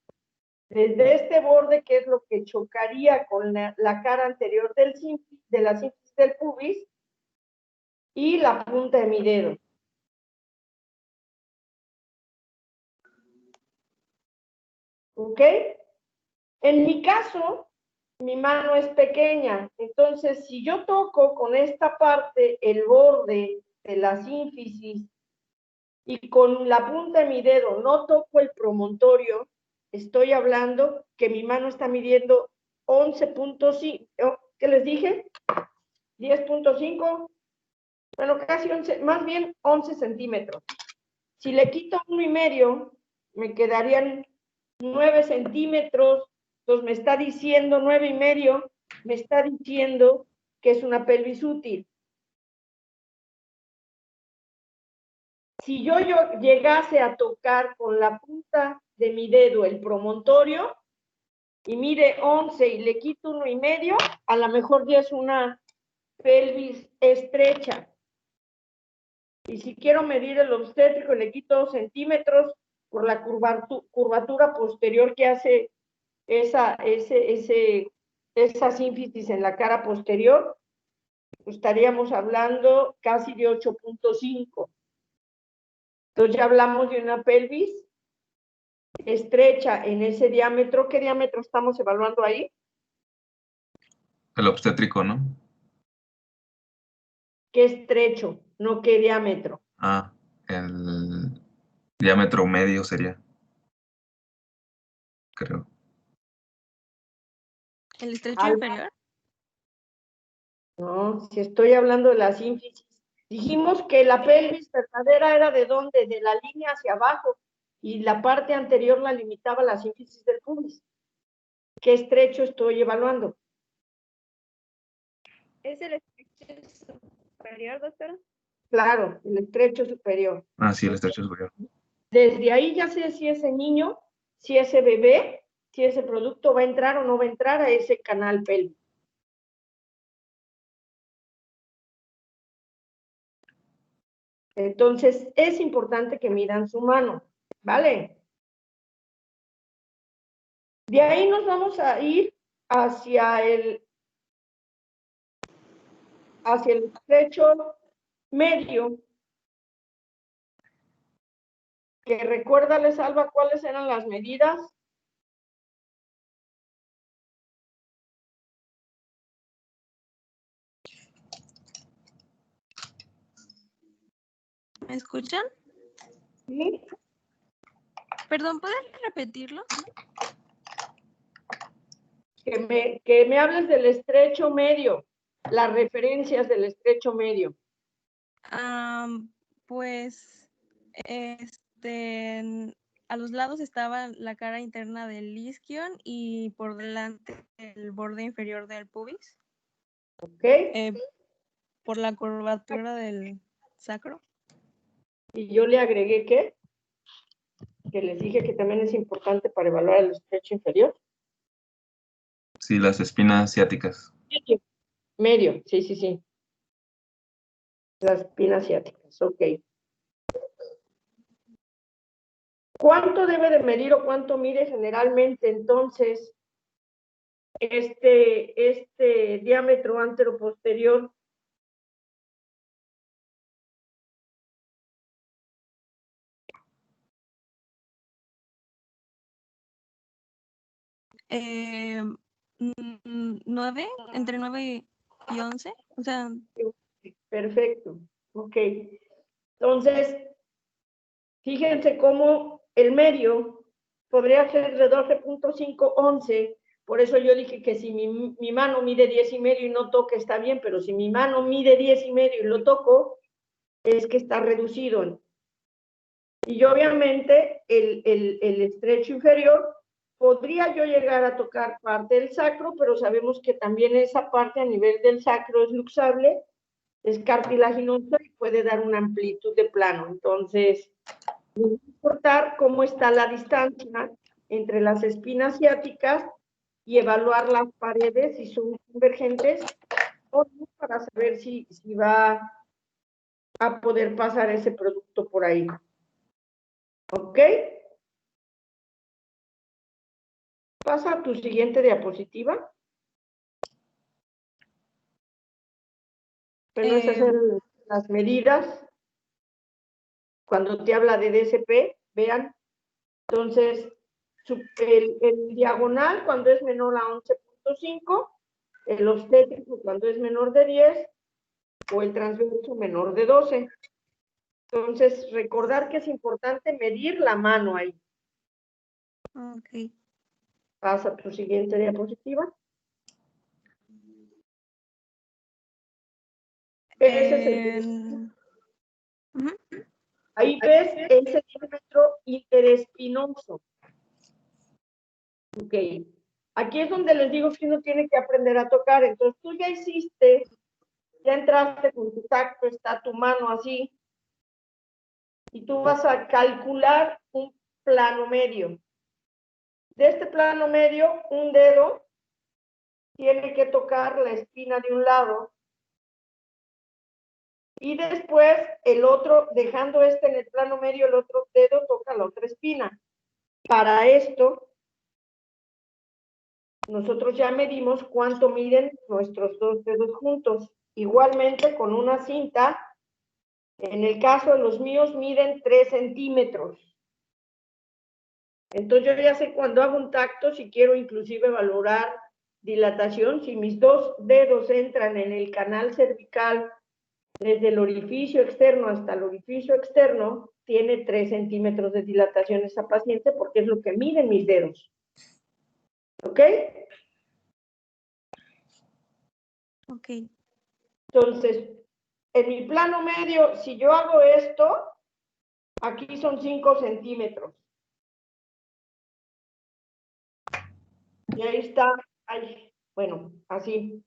Desde este borde, que es lo que chocaría con la cara anterior de la sínfisis del pubis, y la punta de mi dedo. ¿Ok? En mi caso, mi mano es pequeña, entonces si yo toco con esta parte el borde de la sínfisis y con la punta de mi dedo no toco el promontorio, estoy hablando que mi mano está midiendo 11.5, ¿qué les dije? 10.5, bueno, casi 11, más bien 11 centímetros. Si le quito 1,5, me quedarían 9 centímetros, entonces me está diciendo 9,5, me está diciendo que es una pelvis útil. Si yo llegase a tocar con la punta de mi dedo el promontorio y mide 11 y le quito 1,5, a lo mejor ya es una pelvis estrecha. Y si quiero medir el obstétrico y le quito 2 centímetros por la curvatura posterior que hace esa sínfisis en la cara posterior, estaríamos hablando casi de 8.5. Entonces ya hablamos de una pelvis estrecha en ese diámetro. ¿Qué diámetro estamos evaluando ahí? El obstétrico, ¿no? ¿Qué estrecho? No, ¿qué diámetro? El diámetro medio sería, creo. ¿El estrecho inferior? No, si estoy hablando de la sínfisis. Dijimos que la pelvis verdadera era ¿de dónde? De la línea hacia abajo, y la parte anterior la limitaba la sínfisis del pubis. ¿Qué estrecho estoy evaluando? ¿Es el estrecho superior, doctora? Claro, el estrecho superior. Sí, el estrecho superior. Desde ahí ya sé si ese niño, si ese bebé, si ese producto va a entrar o no va a entrar a ese canal pélvico. Entonces, es importante que midan su mano, ¿vale? De ahí nos vamos a ir hacia el estrecho medio, que recuérdales, Alba, cuáles eran las medidas. ¿Me escuchan? ¿Sí? Perdón, ¿pueden repetirlo? Que me hables del estrecho medio. las referencias del estrecho medio? Pues, a los lados estaba la cara interna del isquion y por delante el borde inferior del pubis, ¿Ok? por la curvatura del sacro. Y yo le agregué que les dije que también es importante para evaluar el estrecho inferior. Sí, las espinas ciáticas. Medio, sí. Las espinas ciáticas, ok. ¿Cuánto debe de medir o cuánto mide generalmente entonces este diámetro anteroposterior? Eh, 9, entre 9 y 11, o sea, Perfecto, ok. Entonces, fíjense cómo el medio podría ser de 12.5, 11. Por eso yo dije que si mi mano mide 10,5 y no toca, está bien, pero si mi mano mide 10,5 y lo toco, es que está reducido. Y obviamente el estrecho inferior, podría yo llegar a tocar parte del sacro, pero sabemos que también esa parte a nivel del sacro es luxable, es cartilaginosa y puede dar una amplitud de plano. Entonces, no importar cómo está la distancia entre las espinas ciáticas y evaluar las paredes si son convergentes o no, para saber si va a poder pasar ese producto por ahí. ¿Ok? Pasa a tu siguiente diapositiva. Bueno, esas son las medidas. Cuando te habla de DSP, vean. Entonces, el diagonal cuando es menor a 11.5, el obstétrico cuando es menor de 10 o el transverso menor de 12. Entonces, recordar que es importante medir la mano ahí. ok. Pasa a tu siguiente diapositiva. Ese es el... Ujú. Ahí ves ese diámetro interespinoso. Ok. Aquí es donde les digo que uno tiene que aprender a tocar. Entonces, tú ya hiciste, ya entraste con tu tacto, está tu mano así, y tú vas a calcular un plano medio. De este plano medio, un dedo tiene que tocar la espina de un lado y después el otro, dejando este en el plano medio, el otro dedo toca la otra espina. Para esto, nosotros ya medimos cuánto miden nuestros dos dedos juntos. Igualmente con una cinta, en el caso de los míos miden 3 centímetros. Entonces yo ya sé cuando hago un tacto, si quiero inclusive valorar dilatación, si mis dos dedos entran en el canal cervical desde el orificio externo hasta el orificio externo, tiene 3 centímetros de dilatación esa paciente porque es lo que miden mis dedos. ¿Ok? Ok. Entonces, en mi plano medio, si yo hago esto, aquí son 5 centímetros. Y ahí está, ahí, bueno, así.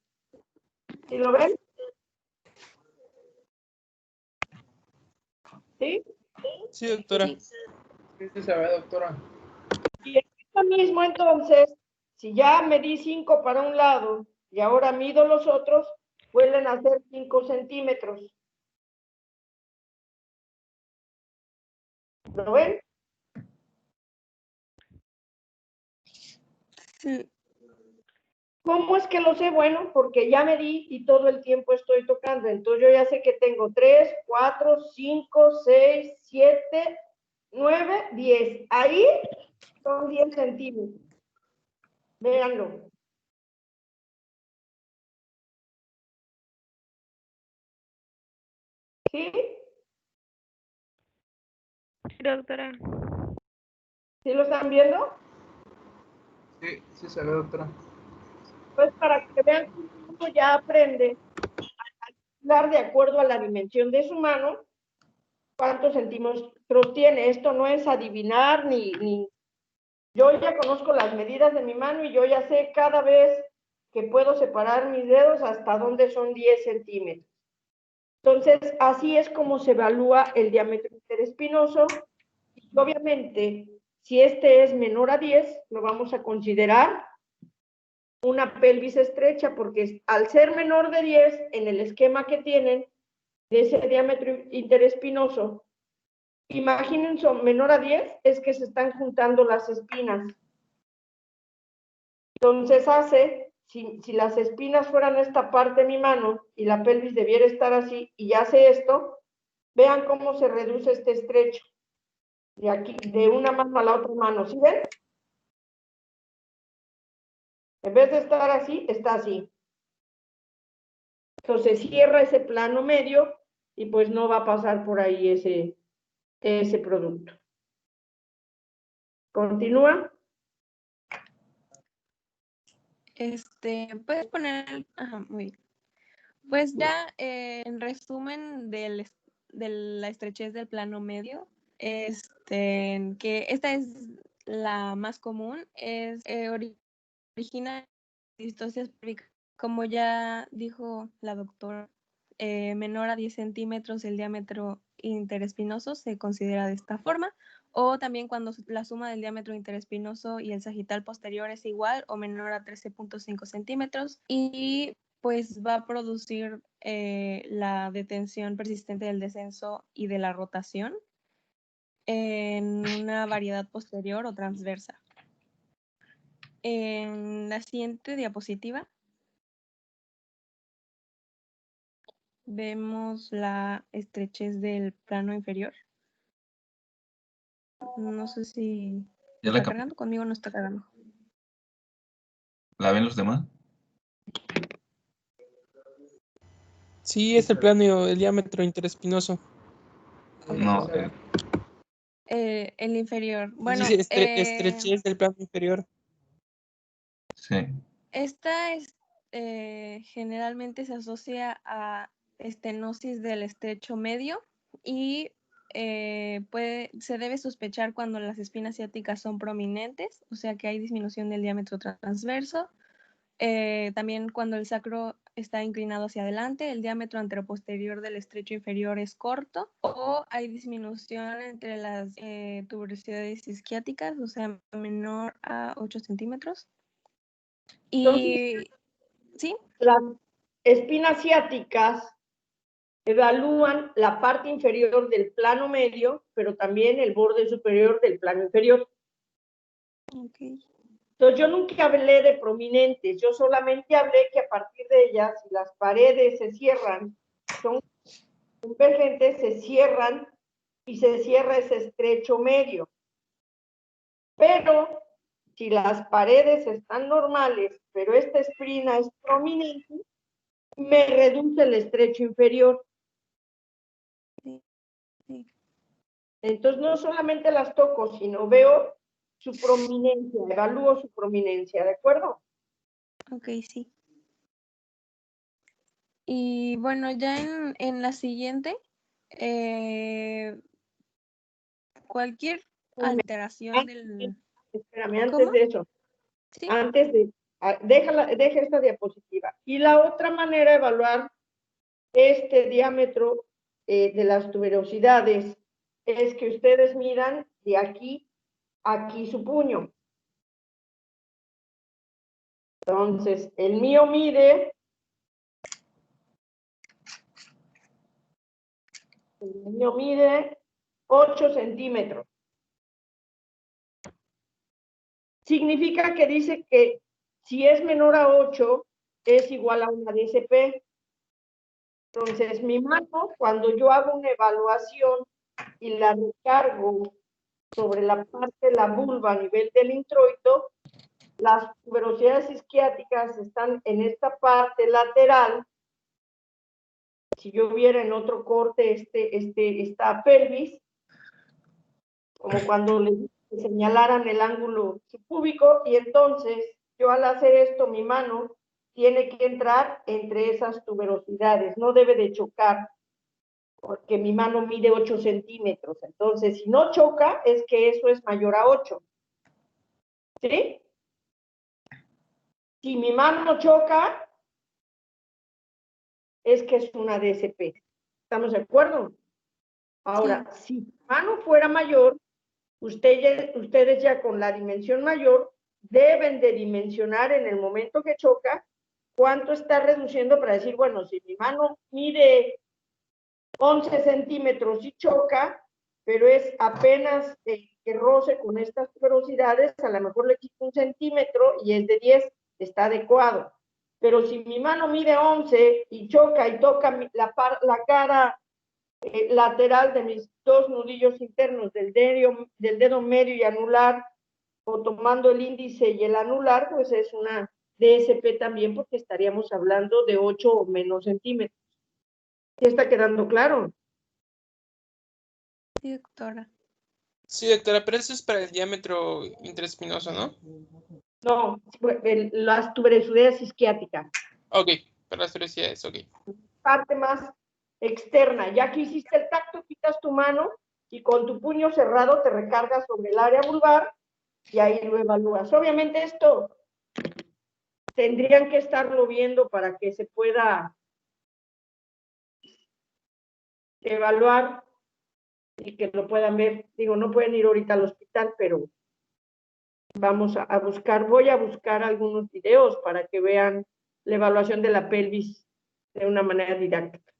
¿Sí lo ven? ¿Sí? Sí, doctora. Sí. Sí, se ve, doctora. Y esto mismo, entonces, si ya medí 5 para un lado y ahora mido los otros, vuelven a ser 5 centímetros. ¿Lo ven? Sí. ¿Cómo es que lo sé? Bueno, porque ya medí y todo el tiempo estoy tocando. Entonces yo ya sé que tengo 3, 4, 5, 6, 7, 9, 10. Ahí son 10 centímetros. Véanlo. ¿Sí? Doctora. ¿Sí lo están viendo? Sí, sí se ve, doctora. Pues para que vean que uno ya aprende calcular de acuerdo a la dimensión de su mano cuántos centímetros tiene. Esto no es adivinar ni... Yo ya conozco las medidas de mi mano y yo ya sé cada vez que puedo separar mis dedos hasta dónde son 10 centímetros. Entonces, así es como se evalúa el diámetro interespinoso. Y obviamente, si este es menor a 10, lo vamos a considerar una pelvis estrecha, porque al ser menor de 10, en el esquema que tienen de ese diámetro interespinoso, imagínense, menor a 10 es que se están juntando las espinas. Entonces hace, si las espinas fueran esta parte de mi mano y la pelvis debiera estar así y hace esto, vean cómo se reduce este estrecho. De aquí, de una mano a la otra mano, ¿sí ven? En vez de estar así, está así. Entonces cierra ese plano medio y pues no va a pasar por ahí ese producto. Continúa. Puedes poner, ajá, muy bien. Pues ya en resumen de la estrechez del plano medio, que esta es la más común, es origina distocias pélvicas. Como ya dijo la doctora, menor a 10 centímetros el diámetro interespinoso se considera de esta forma, o también cuando la suma del diámetro interespinoso y el sagital posterior es igual o menor a 13.5 centímetros y pues va a producir la detención persistente del descenso y de la rotación en una variedad posterior o transversa. En la siguiente diapositiva vemos la estrechez del plano inferior. No sé si ¿Ya la está cargando, conmigo no está cargando. ¿La ven los demás? Sí, es el plano, el diámetro interespinoso. No, El inferior. Bueno, Dice estrechez del plano inferior. sí. esta es, generalmente se asocia a estenosis del estrecho medio y se debe sospechar cuando las espinas ciáticas son prominentes, o sea que hay disminución del diámetro transverso. También cuando el sacro está inclinado hacia adelante, el diámetro anteroposterior del estrecho inferior es corto, o hay disminución entre las tuberosidades isquiáticas, o sea, menor a 8 centímetros. Y sí, Las espinas ciáticas evalúan la parte inferior del plano medio, pero también el borde superior del plano inferior. okay. Entonces yo nunca hablé de prominentes, yo solamente hablé que a partir de ellas, si las paredes se cierran, son convergentes, se cierran y se cierra ese estrecho medio. Pero si las paredes están normales, pero esta espina es prominente, me reduce el estrecho inferior. Sí, sí. Entonces no solamente las toco, sino veo su prominencia, evalúo su prominencia, ¿de acuerdo? Ok, sí. Y bueno, ya en la siguiente, cualquier alteración del... Espérame, antes ¿Cómo? de eso, Sí. antes de, deja esta diapositiva. Y la otra manera de evaluar este diámetro de las tuberosidades es que ustedes midan de aquí a aquí su puño. Entonces, el mío mide 8 centímetros. Significa que dice que si es menor a 8, es igual a una DCP. Entonces, mi mano, cuando yo hago una evaluación y la recargo sobre la parte de la vulva a nivel del introito, las tuberosidades isquiáticas están en esta parte lateral. Si yo viera en otro corte esta pelvis, como cuando le señalaran el ángulo subpúbico, y entonces yo al hacer esto, mi mano tiene que entrar entre esas tuberosidades, no debe de chocar, porque mi mano mide 8 centímetros. Entonces, si no choca, es que eso es mayor a 8. ¿Sí? Si mi mano choca, es que es una DSP. ¿Estamos de acuerdo? Ahora, si mi mano fuera mayor, ustedes ya con la dimensión mayor deben de dimensionar en el momento que choca cuánto está reduciendo para decir, bueno, si mi mano mide 11 centímetros y choca, pero es apenas que roce con estas velocidades, a lo mejor le quito 1 centímetro y es de 10, está adecuado. Pero si mi mano mide 11 y choca y toca la cara lateral de mis 2 nudillos internos del dedo medio y anular, o tomando el índice y el anular, pues es una DSP también, porque estaríamos hablando de 8 o menos centímetros. ¿Sí está quedando claro? Sí, doctora. Sí, doctora, pero eso es para el diámetro interespinoso, ¿no? No, las tuberosidades isquiáticas. Ok, para las curiosidades, ok. Parte más externa. Ya que hiciste el tacto, quitas tu mano y con tu puño cerrado te recargas sobre el área vulvar y ahí lo evalúas. Obviamente esto tendrían que estarlo viendo para que se pueda evaluar y que lo puedan ver. Digo, no pueden ir ahorita al hospital, pero vamos a buscar, voy a buscar algunos videos para que vean la evaluación de la pelvis de una manera didáctica.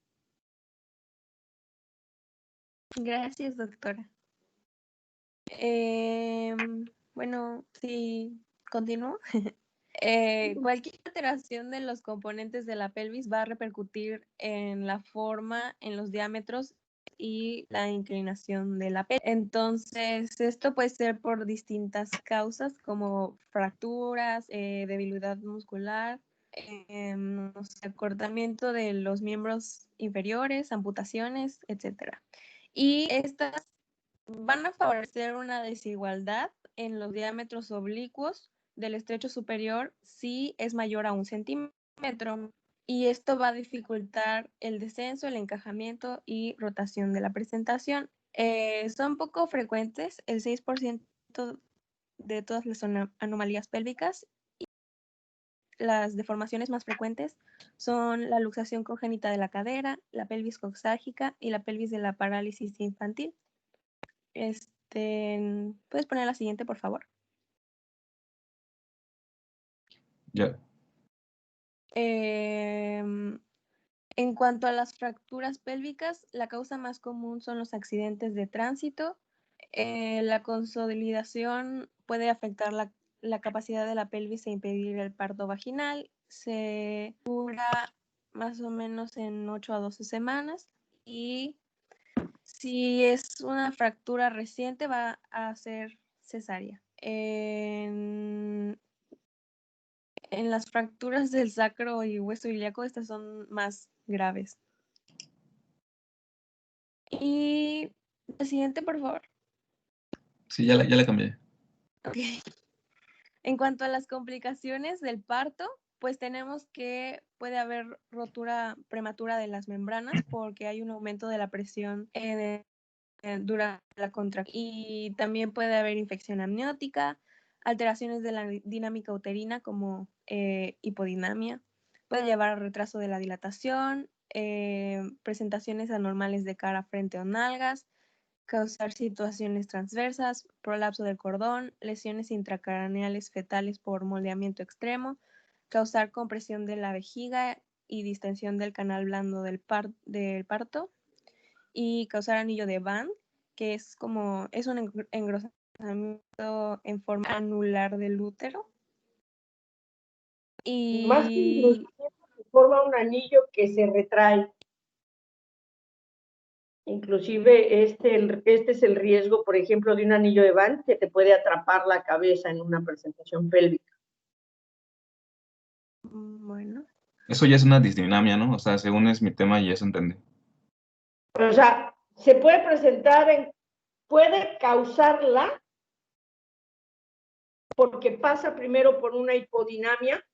Gracias, doctora. Bueno, sí, continúo. Cualquier alteración de los componentes de la pelvis va a repercutir en la forma, en los diámetros y la inclinación de la pelvis. Entonces, esto puede ser por distintas causas como fracturas, debilidad muscular, no sé, acortamiento de los miembros inferiores, amputaciones, etc. Y estas van a favorecer una desigualdad en los diámetros oblicuos del estrecho superior si es mayor a 1 centímetro. Y esto va a dificultar el descenso, el encajamiento y rotación de la presentación. Son poco frecuentes, el 6% de todas las anomalías pélvicas. Las deformaciones más frecuentes son la luxación congénita de la cadera, la pelvis coxálgica y la pelvis de la parálisis infantil. ¿Puedes poner la siguiente, por favor? Ya. En cuanto a las fracturas pélvicas, la causa más común son los accidentes de tránsito. La consolidación puede afectar la capacidad de la pelvis e impedir el parto vaginal. Se cura más o menos en 8 a 12 semanas y si es una fractura reciente va a ser cesárea. En las fracturas del sacro y hueso ilíaco, estas son más graves. Y la siguiente, por favor. Sí, ya la cambié. Ok. En cuanto a las complicaciones del parto, pues tenemos que puede haber rotura prematura de las membranas porque hay un aumento de la presión durante la contracción. Y también puede haber infección amniótica, alteraciones de la dinámica uterina como hipodinamia. Puede llevar a retraso de la dilatación, presentaciones anormales de cara, frente o nalgas, causar situaciones transversas, prolapso del cordón, lesiones intracraneales fetales por moldeamiento extremo, causar compresión de la vejiga y distensión del canal blando del parto, y causar anillo de Van, que es un engrosamiento en forma anular del útero. Más que engrosamiento, se forma un anillo que se retrae. Inclusive este es el riesgo, por ejemplo, de un anillo de Van que te puede atrapar la cabeza en una presentación pélvica. Bueno. Eso ya es una disdinamia, ¿no? O sea, según es mi tema, ya eso entendí. O sea, se puede presentar puede causarla porque pasa primero por una hipodinamia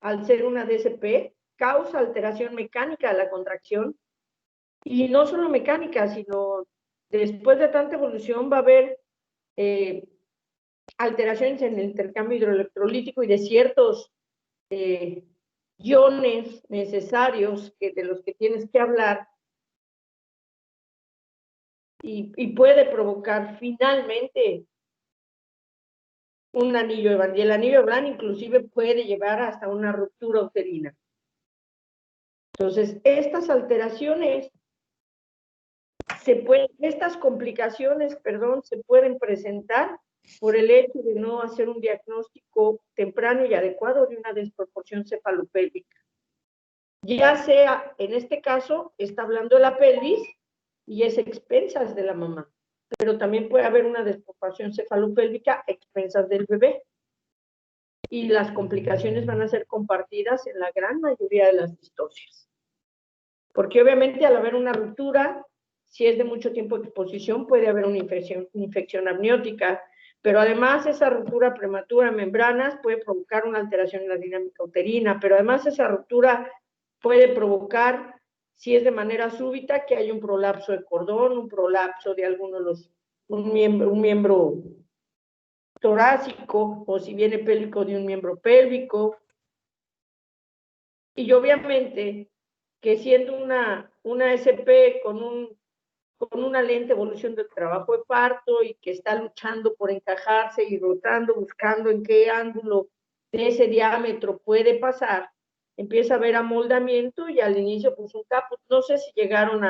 al ser una DSP, causa alteración mecánica de la contracción, y no solo mecánica, sino después de tanta evolución va a haber alteraciones en el intercambio hidroelectrolítico y de ciertos iones necesarios de los que tienes que hablar, y puede provocar finalmente un anillo de Van. Y el anillo de Van inclusive puede llevar hasta una ruptura uterina. Entonces, estas alteraciones estas complicaciones, se pueden presentar por el hecho de no hacer un diagnóstico temprano y adecuado de una desproporción cefalopélvica. Ya sea, en este caso, está hablando de la pelvis y es expensas de la mamá, pero también puede haber una desproporción cefalopélvica a expensas del bebé. Y las complicaciones van a ser compartidas en la gran mayoría de las distocias. Porque obviamente al haber una ruptura, si es de mucho tiempo de exposición, puede haber una infección amniótica, pero además esa ruptura prematura de membranas puede provocar una alteración en la dinámica uterina, pero además esa ruptura puede provocar, si es de manera súbita, que haya un prolapso de cordón, un prolapso de alguno de los, un miembro torácico, o si viene pélvico, de un miembro pélvico. Y obviamente que siendo una SP con una lenta evolución del trabajo de parto y que está luchando por encajarse y rotando, buscando en qué ángulo de ese diámetro puede pasar, empieza a haber amoldamiento, y al inicio pues un caput. No sé si llegaron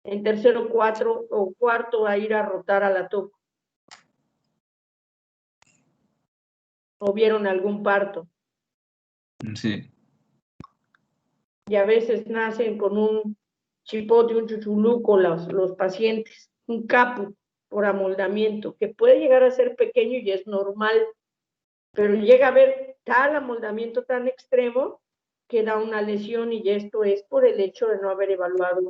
en tercero o cuarto a ir a rotar a la toco, o vieron algún parto. Sí. Y a veces nacen con un chipote, un chuchuluco los pacientes, un caput por amoldamiento, que puede llegar a ser pequeño y es normal, pero llega a haber tal amoldamiento tan extremo que da una lesión, y esto es por el hecho de no haber evaluado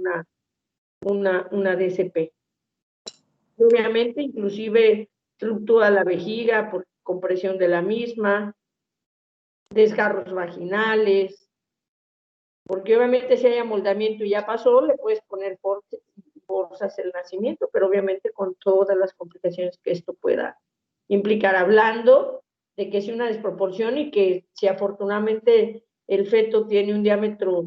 una DSP. Y obviamente inclusive fluctúa la vejiga por compresión de la misma, desgarros vaginales, porque obviamente si hay amoldamiento y ya pasó, le puedes poner forzas el nacimiento, pero obviamente con todas las complicaciones que esto pueda implicar, hablando de que es una desproporción y que si afortunadamente el feto tiene un diámetro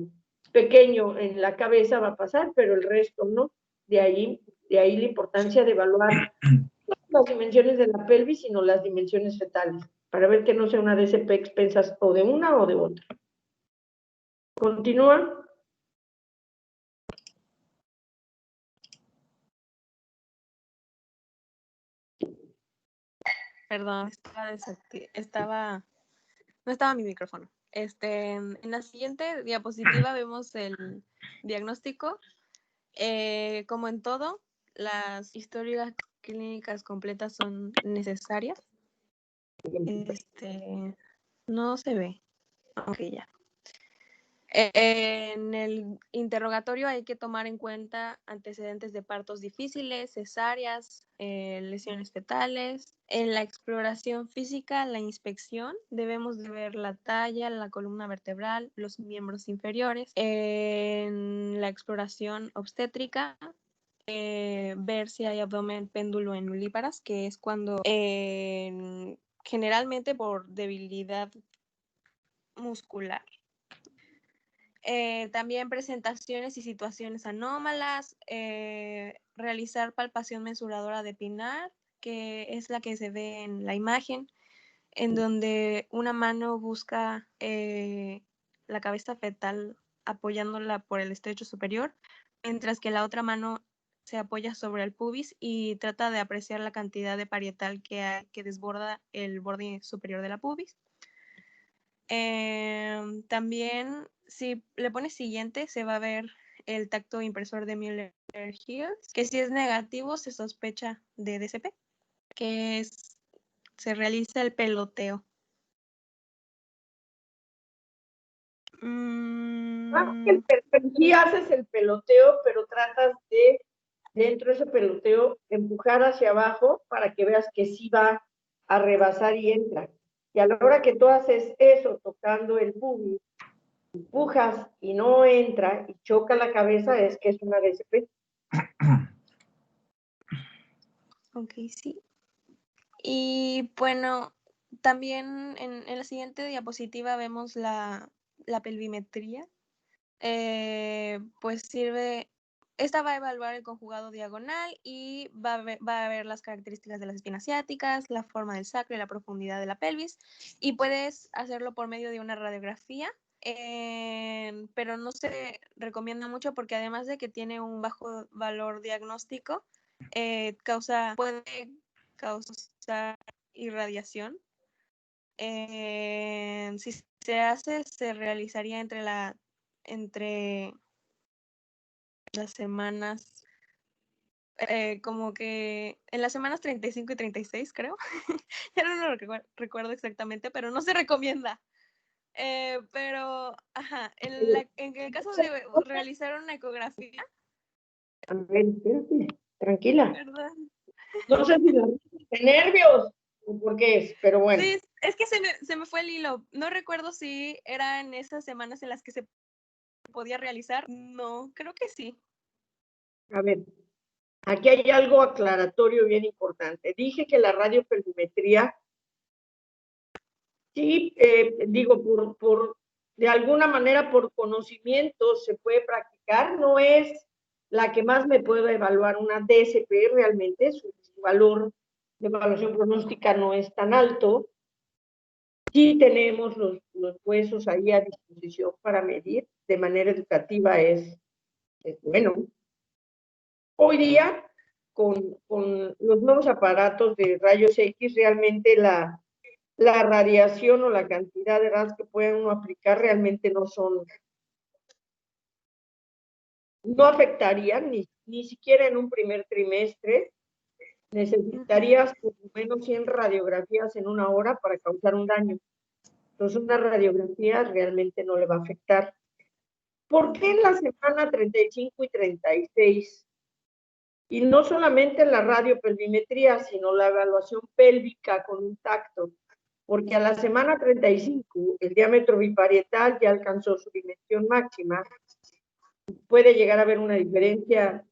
pequeño en la cabeza va a pasar, pero el resto no. De ahí la importancia de evaluar no las dimensiones de la pelvis, sino las dimensiones fetales, para ver que no sea una DSP expensas o de una o de otra. Continúa. Perdón, no estaba mi micrófono. En la siguiente diapositiva vemos el diagnóstico. Como en todo, las historias clínicas completas son necesarias. No se ve. Ok, ya. En el interrogatorio hay que tomar en cuenta antecedentes de partos difíciles, cesáreas, lesiones fetales. En la exploración física, la inspección, debemos de ver la talla, la columna vertebral, los miembros inferiores. En la exploración obstétrica, ver si hay abdomen, péndulo en nulíparas, que es cuando generalmente por debilidad muscular. También presentaciones y situaciones anómalas, realizar palpación mensuradora de pinar, que es la que se ve en la imagen, en donde una mano busca la cabeza fetal apoyándola por el estrecho superior, mientras que la otra mano se apoya sobre el pubis y trata de apreciar la cantidad de parietal que desborda el borde superior de la pubis. También, si le pones siguiente, se va a ver el tacto impresor de Müller-Hills, que si es negativo se sospecha de DSP, que se realiza el peloteo. Sí haces el peloteo, pero tratas de, dentro de ese peloteo, empujar hacia abajo para que veas que sí va a rebasar y entra. Y a la hora que tú haces eso, tocando el pubis, empujas y no entra y choca la cabeza, es que es una DSP. Ok, sí. Y bueno, también en la siguiente diapositiva vemos la pelvimetría. Pues sirve, esta va a evaluar el conjugado diagonal y va a ver las características de las espinas ciáticas, la forma del sacro y la profundidad de la pelvis, y puedes hacerlo por medio de una radiografía, pero no se recomienda mucho porque además de que tiene un bajo valor diagnóstico, puede causar irradiación. Si se hace, se realizaría entre las semanas, como que en las semanas 35 y 36, creo. Ya no lo recuerdo exactamente, pero no se recomienda. Pero, ajá, en el caso de realizar una ecografía. A ver, espérate, tranquila. ¿Verdad? No sé si de nervios o por qué es, pero bueno. Sí, es que se me fue el hilo. No recuerdo si era en esas semanas en las que se podía realizar. No, creo que sí. A ver, aquí hay algo aclaratorio bien importante. Dije que la radiopelvimetría, sí, digo, de alguna manera por conocimiento se puede practicar, no es la que más me puedo evaluar una DSP realmente, su valor de evaluación pronóstica no es tan alto. Sí tenemos los huesos ahí a disposición para medir, de manera educativa es bueno. Hoy día, con los nuevos aparatos de rayos X, realmente la radiación o la cantidad de RAS que puede uno aplicar realmente no afectarían, ni siquiera en un primer trimestre. Necesitarías por lo menos 100 radiografías en una hora para causar un daño. Entonces, una radiografía realmente no le va a afectar. ¿Por qué en la semana 35 y 36? Y no solamente la radiopelvimetría, sino la evaluación pélvica con un tacto, porque a la semana 35 el diámetro biparietal ya alcanzó su dimensión máxima. Puede llegar a haber una diferencia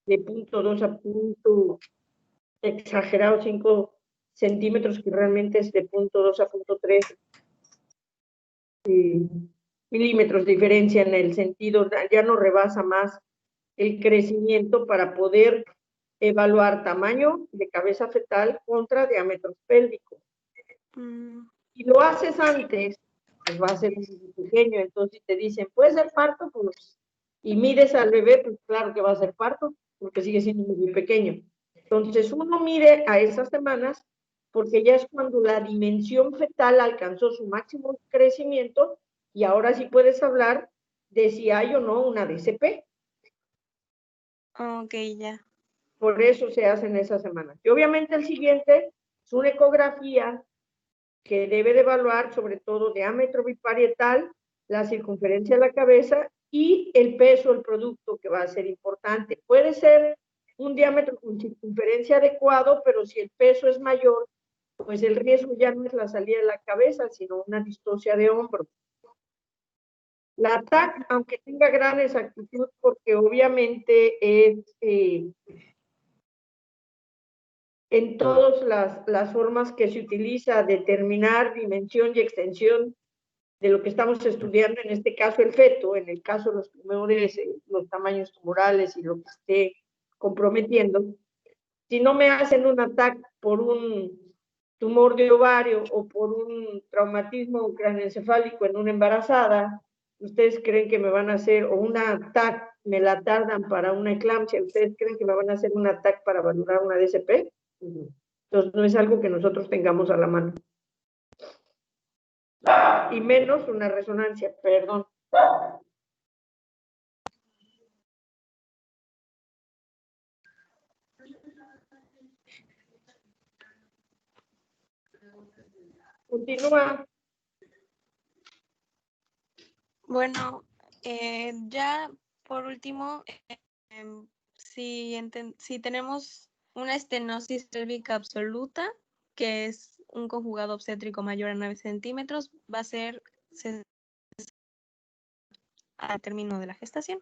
de 0.2 a punto exagerado 5 centímetros, que realmente es de 0.2 a 0.3 milímetros de diferencia en el sentido, ya no rebasa más el crecimiento para poder evaluar tamaño de cabeza fetal contra diámetro pélvico. Si lo haces antes, pues va a ser muy pequeño, entonces te dicen, ¿puede ser parto? Pues, y mides al bebé, pues claro que va a ser parto, porque sigue siendo muy pequeño. Entonces uno mide a esas semanas, porque ya es cuando la dimensión fetal alcanzó su máximo crecimiento, y ahora sí puedes hablar de si hay o no una DSP. Ok, ya. Por eso se hace en esa semana. Y obviamente el siguiente es una ecografía que debe de evaluar sobre todo diámetro biparietal, la circunferencia de la cabeza y el peso del producto, que va a ser importante. Puede ser un diámetro con circunferencia adecuado, pero si el peso es mayor, pues el riesgo ya no es la salida de la cabeza, sino una distocia de hombro. La TAC, aunque tenga gran exactitud, porque obviamente es en todas las formas que se utiliza determinar dimensión y extensión de lo que estamos estudiando, en este caso el feto, en el caso de los tumores, los tamaños tumorales y lo que esté comprometiendo. Si no me hacen un ataque por un tumor de ovario o por un traumatismo craneoencefálico en una embarazada, ¿ustedes creen que me van a hacer, o una ataque me la tardan para una eclampsia, ¿ustedes creen que me van a hacer un ataque para valorar una DSP? Entonces no es algo que nosotros tengamos a la mano. Y menos una resonancia, perdón. Continúa. Bueno, ya por último, si tenemos una estenosis pélvica absoluta, que es un conjugado obstétrico mayor a 9 centímetros, va a ser al término de la gestación.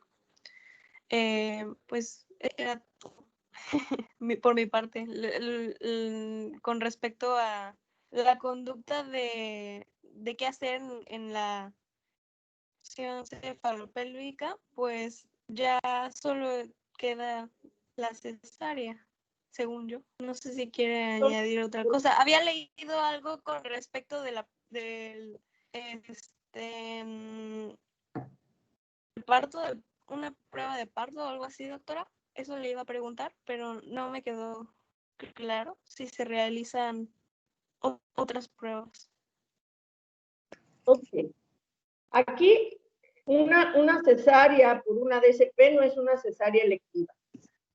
Pues era por mi parte. Con respecto a la conducta de qué hacer en la cefalopélvica, pues ya solo queda la cesárea, según yo. No sé si quiere añadir otra cosa. Había leído algo con respecto de del parto, una prueba de parto o algo así, doctora. Eso le iba a preguntar, pero no me quedó claro si se realizan otras pruebas. Ok. Aquí una cesárea por una DSP no es una cesárea electiva.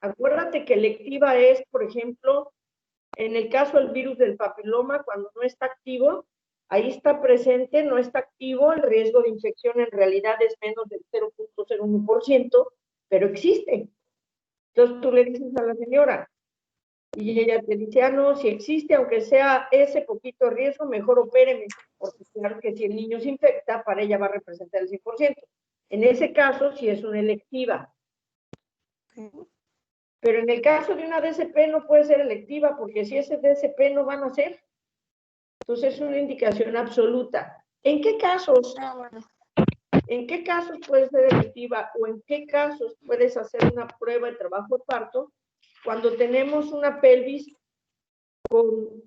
Acuérdate que electiva es, por ejemplo, en el caso del virus del papiloma, cuando no está activo, ahí está presente, no está activo, el riesgo de infección en realidad es menos del 0.01%, pero existe. Entonces tú le dices a la señora, y ella te dice, no, si existe, aunque sea ese poquito riesgo, mejor opéreme, porque claro que si el niño se infecta, para ella va a representar el 100%. En ese caso, si es una electiva. Pero en el caso de una DSP no puede ser electiva, porque si es DSP no van a ser. Entonces es una indicación absoluta. ¿En qué casos? ¿En qué casos puede ser electiva o en qué casos puedes hacer una prueba de trabajo de parto? Cuando tenemos una pelvis con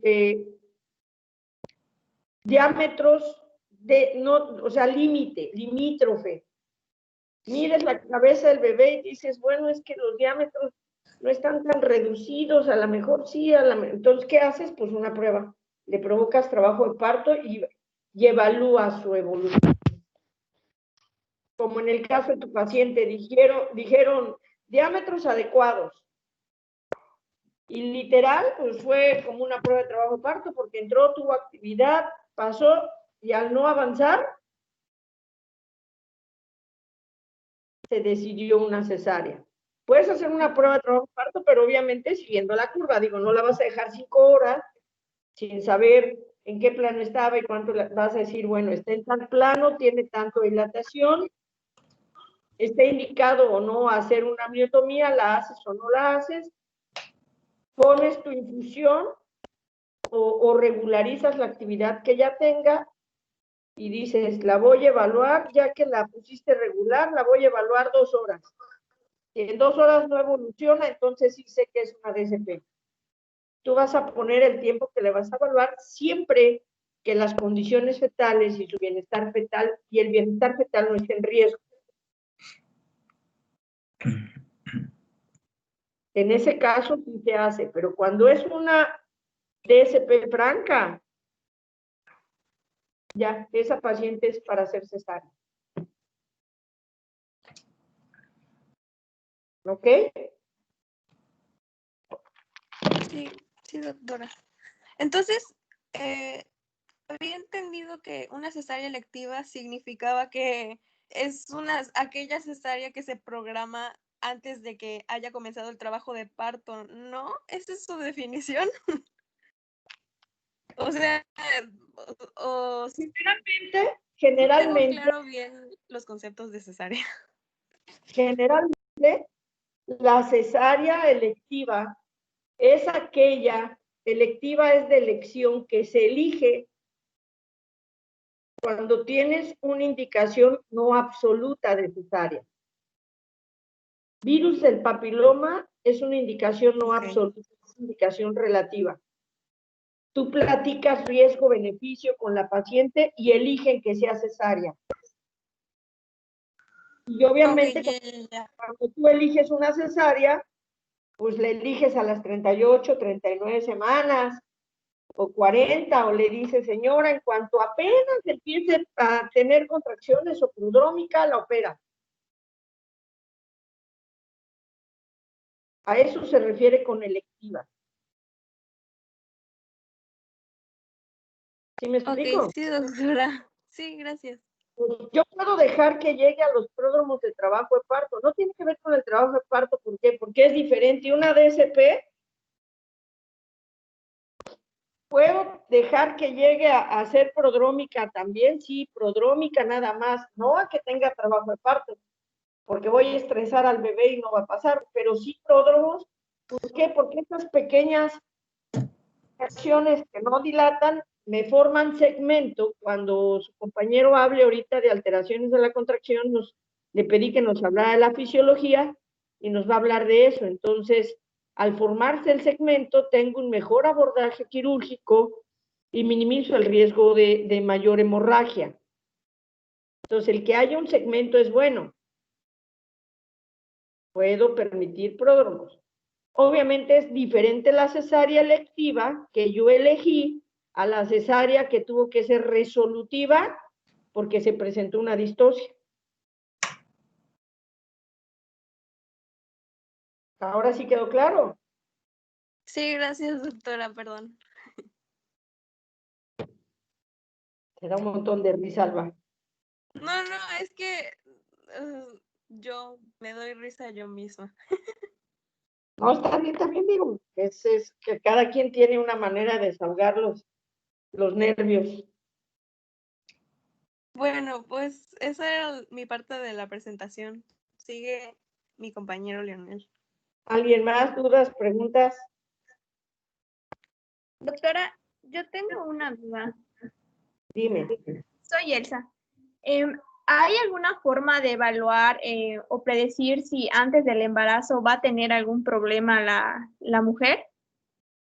diámetros o sea, limítrofe. Mides la cabeza del bebé y dices, bueno, es que los diámetros no están tan reducidos, a lo mejor sí, entonces, ¿qué haces? Pues una prueba. Le provocas trabajo de parto y evalúas su evolución. Como en el caso de tu paciente, dijeron diámetros adecuados. Y literal, pues fue como una prueba de trabajo de parto, porque entró, tuvo actividad, pasó, y al no avanzar, se decidió una cesárea. Puedes hacer una prueba de trabajo de parto, pero obviamente siguiendo la curva. Digo, no la vas a dejar 5 horas sin saber en qué plano estaba y cuánto vas a decir, bueno, está en tal plano, tiene tanto dilatación, está indicado o no hacer una amniotomía, la haces o no la haces, pones tu infusión o regularizas la actividad que ya tenga y dices, la voy a evaluar, ya que la pusiste regular, la voy a evaluar 2 horas. Si en 2 horas no evoluciona, entonces sí sé que es una DSP. Tú vas a poner el tiempo que le vas a evaluar siempre que las condiciones fetales y su bienestar fetal y el bienestar fetal no esté en riesgo. En ese caso sí se hace, pero cuando es una DSP franca, ya, esa paciente es para hacer cesárea. ¿Ok? Sí, doctora. Entonces, había entendido que una cesárea electiva significaba que es aquella cesárea que se programa antes de que haya comenzado el trabajo de parto, ¿no? ¿Esa es su definición? O sea, generalmente, no tengo claro bien los conceptos de cesárea. Generalmente, la cesárea electiva es aquella, electiva es de elección que se elige cuando tienes una indicación no absoluta de cesárea. Virus del papiloma es una indicación no absoluta, es una indicación relativa. Tú platicas riesgo-beneficio con la paciente y eligen que sea cesárea. Y obviamente, cuando tú eliges una cesárea, pues le eliges a las 38, 39 semanas, o 40, o le dices, señora, en cuanto apenas empiece a tener contracciones o prodrómica, la opera. A eso se refiere con electiva. ¿Sí me explico? Ok, sí, doctora. Sí, gracias. Pues yo puedo dejar que llegue a los pródromos de trabajo de parto. No tiene que ver con el trabajo de parto, ¿por qué? Porque es diferente. Una DSP ¿Puedo dejar que llegue a ser prodrómica también? Sí, prodrómica nada más, no a que tenga trabajo de parto, porque voy a estresar al bebé y no va a pasar, pero sí pródromos. ¿Por qué? Porque estas pequeñas acciones que no dilatan me forman segmento. Cuando su compañero hable ahorita de alteraciones de la contracción, le pedí que nos hablara de la fisiología y nos va a hablar de eso. Entonces, al formarse el segmento, tengo un mejor abordaje quirúrgico y minimizo el riesgo de mayor hemorragia. Entonces, el que haya un segmento es bueno. Puedo permitir pródromos. Obviamente es diferente la cesárea electiva que yo elegí a la cesárea que tuvo que ser resolutiva porque se presentó una distosia. Ahora sí quedó claro. Sí, gracias, doctora, perdón. Te da un montón de risa, Alba. No, es que yo me doy risa yo misma. No, está bien, también digo, es que cada quien tiene una manera de desahogar los nervios. Bueno, pues esa era mi parte de la presentación. Sigue mi compañero Leonel. ¿Alguien más? ¿Dudas? ¿Preguntas? Doctora, yo tengo una duda. Dime. Soy Elsa. ¿Hay alguna forma de evaluar o predecir si antes del embarazo va a tener algún problema la mujer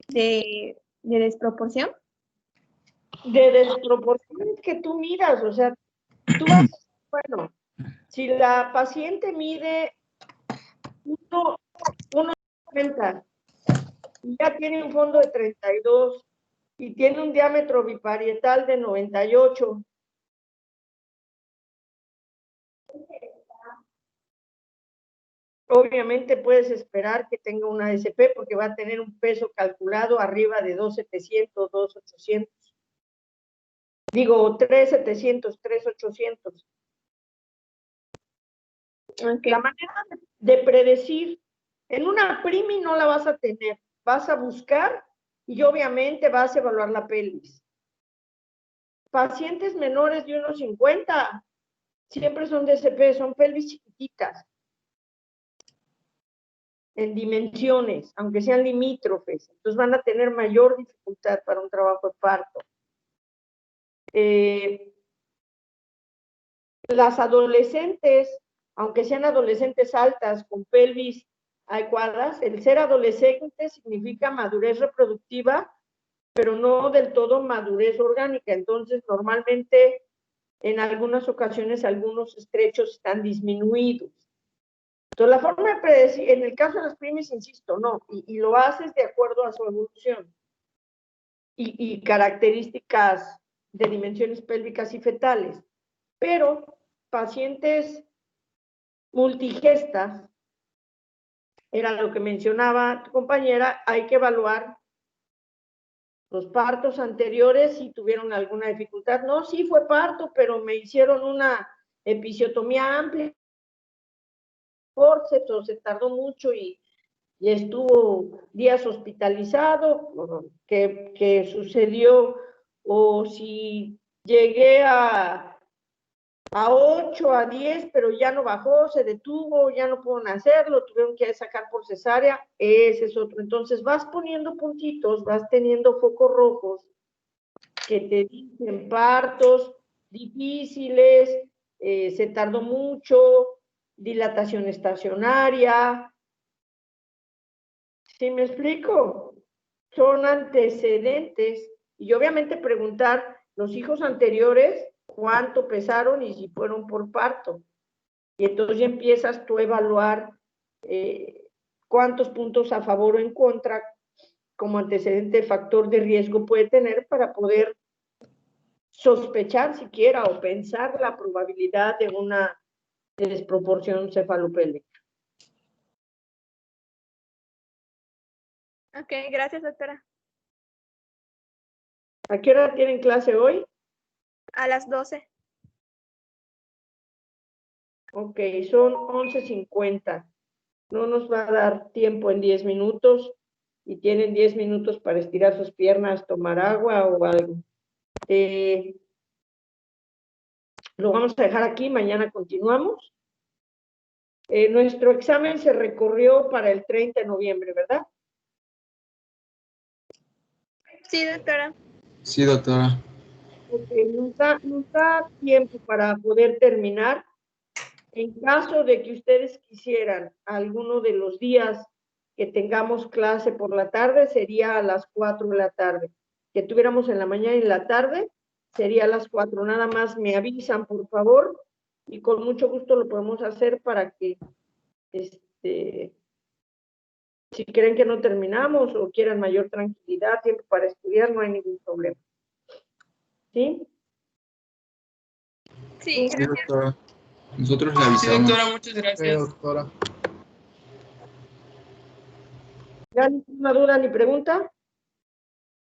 de desproporción? De desproporciones que tú miras, o sea, tú vas, bueno, si la paciente mide 1,90 y ya tiene un fondo de 32 y tiene un diámetro biparietal de 98, obviamente puedes esperar que tenga una ASP porque va a tener un peso calculado arriba de 2,700, 2,800. Digo, 3,700, 3,800. Okay. La manera de predecir, en una primi no la vas a tener, vas a buscar y obviamente vas a evaluar la pelvis. Pacientes menores de 1,50 siempre son DSP, son pelvis chiquititas, en dimensiones, aunque sean limítrofes, entonces van a tener mayor dificultad para un trabajo de parto. Las adolescentes, aunque sean adolescentes altas, con pelvis adecuadas, el ser adolescente significa madurez reproductiva, pero no del todo madurez orgánica. Entonces, normalmente, en algunas ocasiones, algunos estrechos están disminuidos. Entonces, la forma de predecir, en el caso de las primis, insisto, no, y lo haces de acuerdo a su evolución y características de dimensiones pélvicas y fetales. Pero pacientes multigestas, era lo que mencionaba tu compañera, hay que evaluar los partos anteriores si tuvieron alguna dificultad. No, sí fue parto, pero me hicieron una episiotomía amplia, forceps, o se tardó mucho y estuvo días hospitalizado, que sucedió, o si llegué a 8, a 10, pero ya no bajó, se detuvo, ya no pudo nacer, lo tuvieron que sacar por cesárea, ese es otro. Entonces vas poniendo puntitos, vas teniendo focos rojos que te dicen partos difíciles, se tardó mucho, dilatación estacionaria. ¿Sí me explico? Son antecedentes y obviamente preguntar los hijos anteriores cuánto pesaron y si fueron por parto. Y entonces ya empiezas tú a evaluar cuántos puntos a favor o en contra como antecedente factor de riesgo puede tener para poder sospechar siquiera o pensar la probabilidad de una desproporción cefalopélvica. Ok, gracias, doctora. ¿A qué hora tienen clase hoy? A las 12. Ok, son 11:50. No nos va a dar tiempo en 10 minutos. y tienen 10 minutos para estirar sus piernas, tomar agua o algo. Lo vamos a dejar aquí, mañana continuamos. Nuestro examen se recorrió para el 30 de noviembre, ¿verdad? Sí, doctora. Sí, doctora. Porque nos da tiempo para poder terminar. En caso de que ustedes quisieran alguno de los días que tengamos clase por la tarde, sería a las 4 de la tarde. Que tuviéramos en la mañana y en la tarde, sería a las 4. Nada más me avisan, por favor, y con mucho gusto lo podemos hacer para que, si creen que no terminamos o quieran mayor tranquilidad, tiempo para estudiar, no hay ningún problema. ¿Sí? Sí, Sí, doctora. Nosotros le Sí, avisamos. doctora, muchas gracias. Doctora. ¿Ya ninguna duda ni pregunta?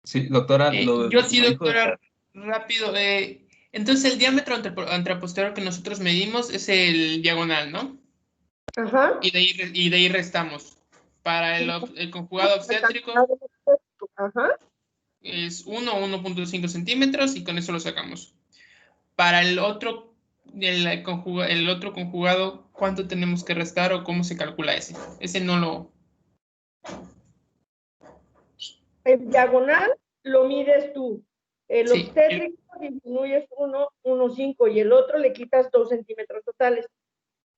Sí, doctora, Yo sí, me dijo- doctora, rápido. Entonces, el diámetro anteposterior que nosotros medimos es el diagonal, ¿no? Ajá. Y de ahí restamos. Para el conjugado obstétrico Ajá. es 1 o 1.5 centímetros y con eso lo sacamos. Para el otro conjugado, ¿cuánto tenemos que restar o cómo se calcula ese? Ese no lo... El diagonal lo mides tú. El Sí. obstétrico disminuyes 1.5 y el otro le quitas 2 centímetros totales.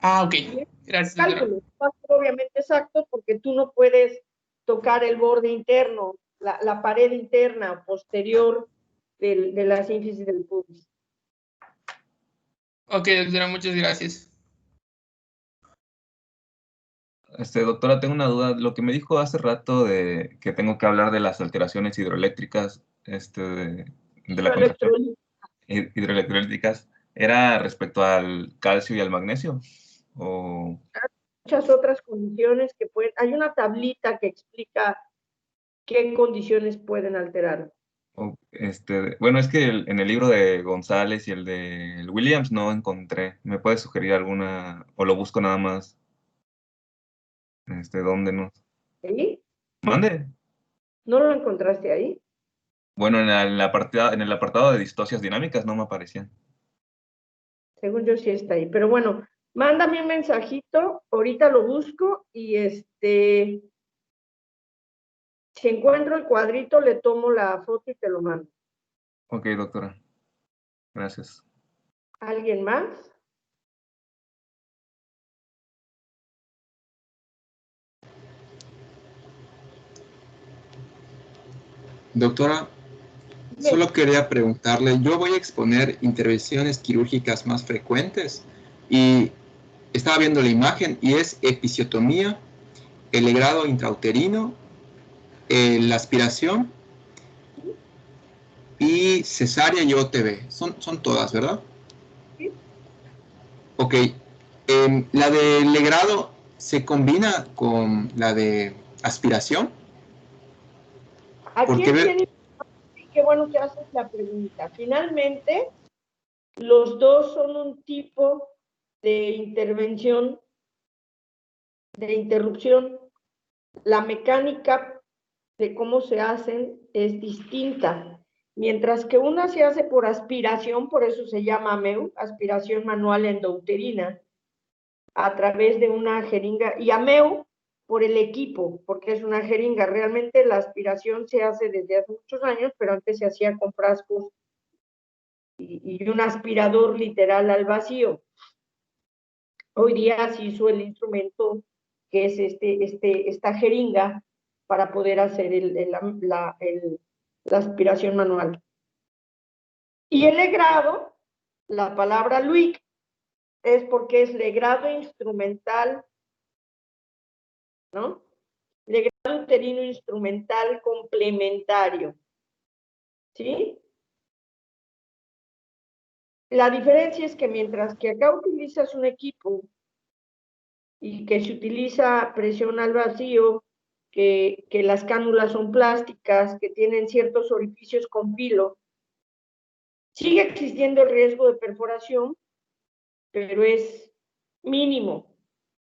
Ah, ok. Y Gracias, doctora. cálculo va a ser obviamente exacto porque tú no puedes tocar el borde interno, la pared interna posterior de la sínfisis del pubis. Ok, doctora, muchas gracias. Doctora, tengo una duda. Lo que me dijo hace rato de que tengo que hablar de las alteraciones hidroeléctricas, de la contracción hidroeléctricas, ¿era respecto al calcio y al magnesio? ¿O Muchas otras condiciones que pueden, hay una tablita que explica qué condiciones pueden alterar. bueno, es que en el libro de González y el de Williams no encontré. ¿Me puedes sugerir alguna o lo busco nada más? ¿Dónde no? ¿Sí? Mande. ¿No lo encontraste ahí? Bueno, en el apartado de distocias dinámicas no me aparecían. Según yo sí está ahí. Pero bueno, mándame un mensajito, ahorita lo busco y si encuentro el cuadrito le tomo la foto y te lo mando. Ok, doctora. Gracias. ¿Alguien más? Doctora, solo quería preguntarle, yo voy a exponer intervenciones quirúrgicas más frecuentes y estaba viendo la imagen y es episiotomía, el legrado intrauterino, la aspiración y cesárea y OTB. Son todas, ¿verdad? Sí. Ok. ¿La de legrado se combina con la de aspiración? Aquí Porque es bien importante, qué bueno que haces la pregunta. Finalmente, los dos son un tipo de intervención, de interrupción. La mecánica de cómo se hacen es distinta. Mientras que una se hace por aspiración, por eso se llama AMEU, aspiración manual endouterina, a través de una jeringa, y AMEU por el equipo, porque es una jeringa. Realmente la aspiración se hace desde hace muchos años, pero antes se hacía con frascos y un aspirador literal al vacío. Hoy día se hizo el instrumento que es esta jeringa para poder hacer la aspiración manual. Y el legrado, la palabra LUIC, es porque es legrado instrumental, ¿no? Legrado uterino instrumental complementario, ¿sí? La diferencia es que mientras que acá utilizas un equipo y que se utiliza presión al vacío, que las cánulas son plásticas, que tienen ciertos orificios con filo, sigue existiendo el riesgo de perforación, pero es mínimo.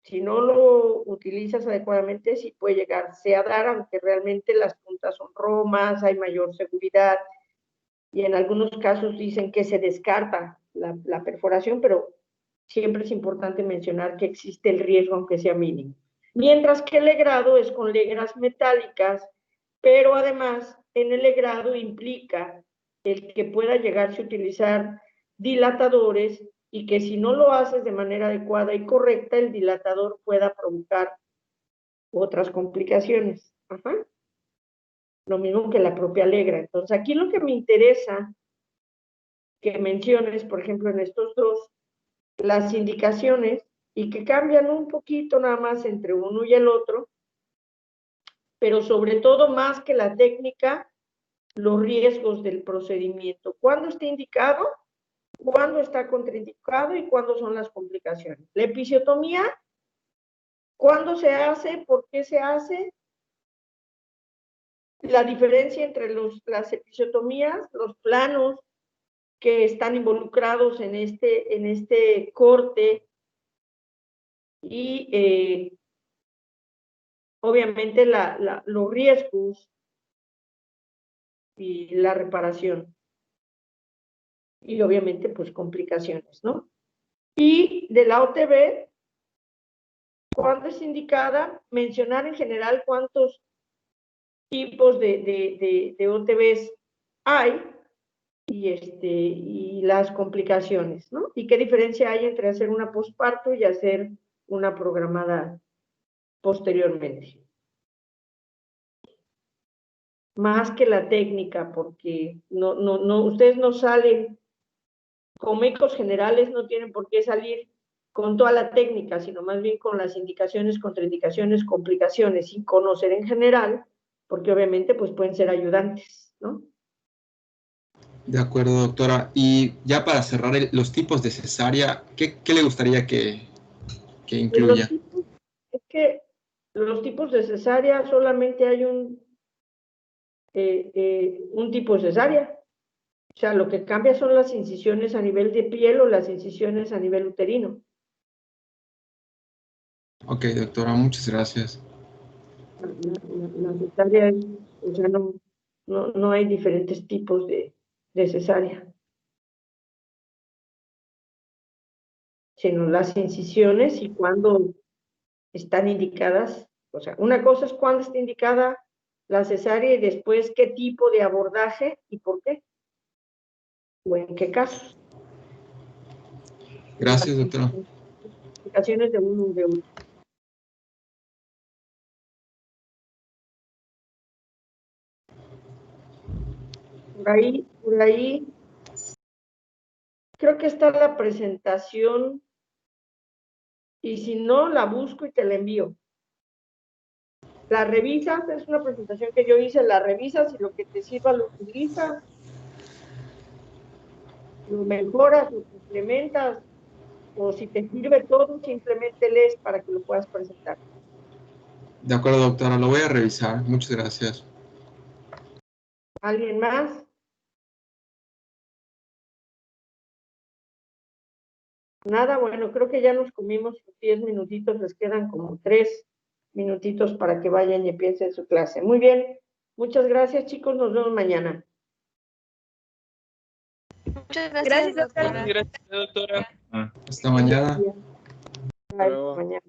Si no lo utilizas adecuadamente, sí puede llegarse a dar, aunque realmente las puntas son romas, hay mayor seguridad, y en algunos casos dicen que se descarta la perforación, pero siempre es importante mencionar que existe el riesgo, aunque sea mínimo. Mientras que el legrado es con legras metálicas, pero además en el legrado implica el que pueda llegarse a utilizar dilatadores y que si no lo haces de manera adecuada y correcta, el dilatador pueda provocar otras complicaciones. Ajá. Lo mismo que la propia legra. Entonces, aquí lo que me interesa que menciones, por ejemplo, en estos dos, las indicaciones, y que cambian un poquito nada más entre uno y el otro, pero sobre todo más que la técnica, los riesgos del procedimiento. ¿Cuándo está indicado? ¿Cuándo está contraindicado? ¿Y cuándo son las complicaciones? La episiotomía, ¿cuándo se hace? ¿Por qué se hace? La diferencia entre las episiotomías, los planos que están involucrados en este corte y obviamente los riesgos y la reparación. Y obviamente pues complicaciones, ¿no? Y de la OTB, ¿cuándo es indicada? Mencionar en general cuántos tipos de OTBs hay y las complicaciones, ¿no? Y qué diferencia hay entre hacer una posparto y hacer una programada posteriormente. Más que la técnica, porque ustedes no salen, como médicos generales no tienen por qué salir con toda la técnica, sino más bien con las indicaciones, contraindicaciones, complicaciones, y conocer en general, porque obviamente pues pueden ser ayudantes, ¿no? De acuerdo, doctora. Y ya para cerrar, los tipos de cesárea, ¿qué le gustaría que incluya? Es que los tipos de cesárea solamente hay un tipo de cesárea. O sea, lo que cambia son las incisiones a nivel de piel o las incisiones a nivel uterino. Ok, doctora, muchas gracias. La cesárea, o sea, no hay diferentes tipos de cesárea, sino las incisiones y cuándo están indicadas. O sea, una cosa es cuándo está indicada la cesárea y después qué tipo de abordaje y por qué, o en qué casos. Gracias, doctora. Indicaciones de uno y de otro. Por ahí, creo que está la presentación, y si no, la busco y te la envío. La revisas, es una presentación que yo hice, la revisas y lo que te sirva lo utilizas, lo mejoras, lo complementas, o si te sirve todo, simplemente lees para que lo puedas presentar. De acuerdo, doctora, lo voy a revisar. Muchas gracias. ¿Alguien más? Nada, bueno, creo que ya nos comimos 10 minutitos, les quedan como 3 minutitos para que vayan y empiecen su clase. Muy bien, muchas gracias, chicos, nos vemos mañana. Muchas gracias, doctora. Gracias, doctora. Hasta mañana. Bye, mañana.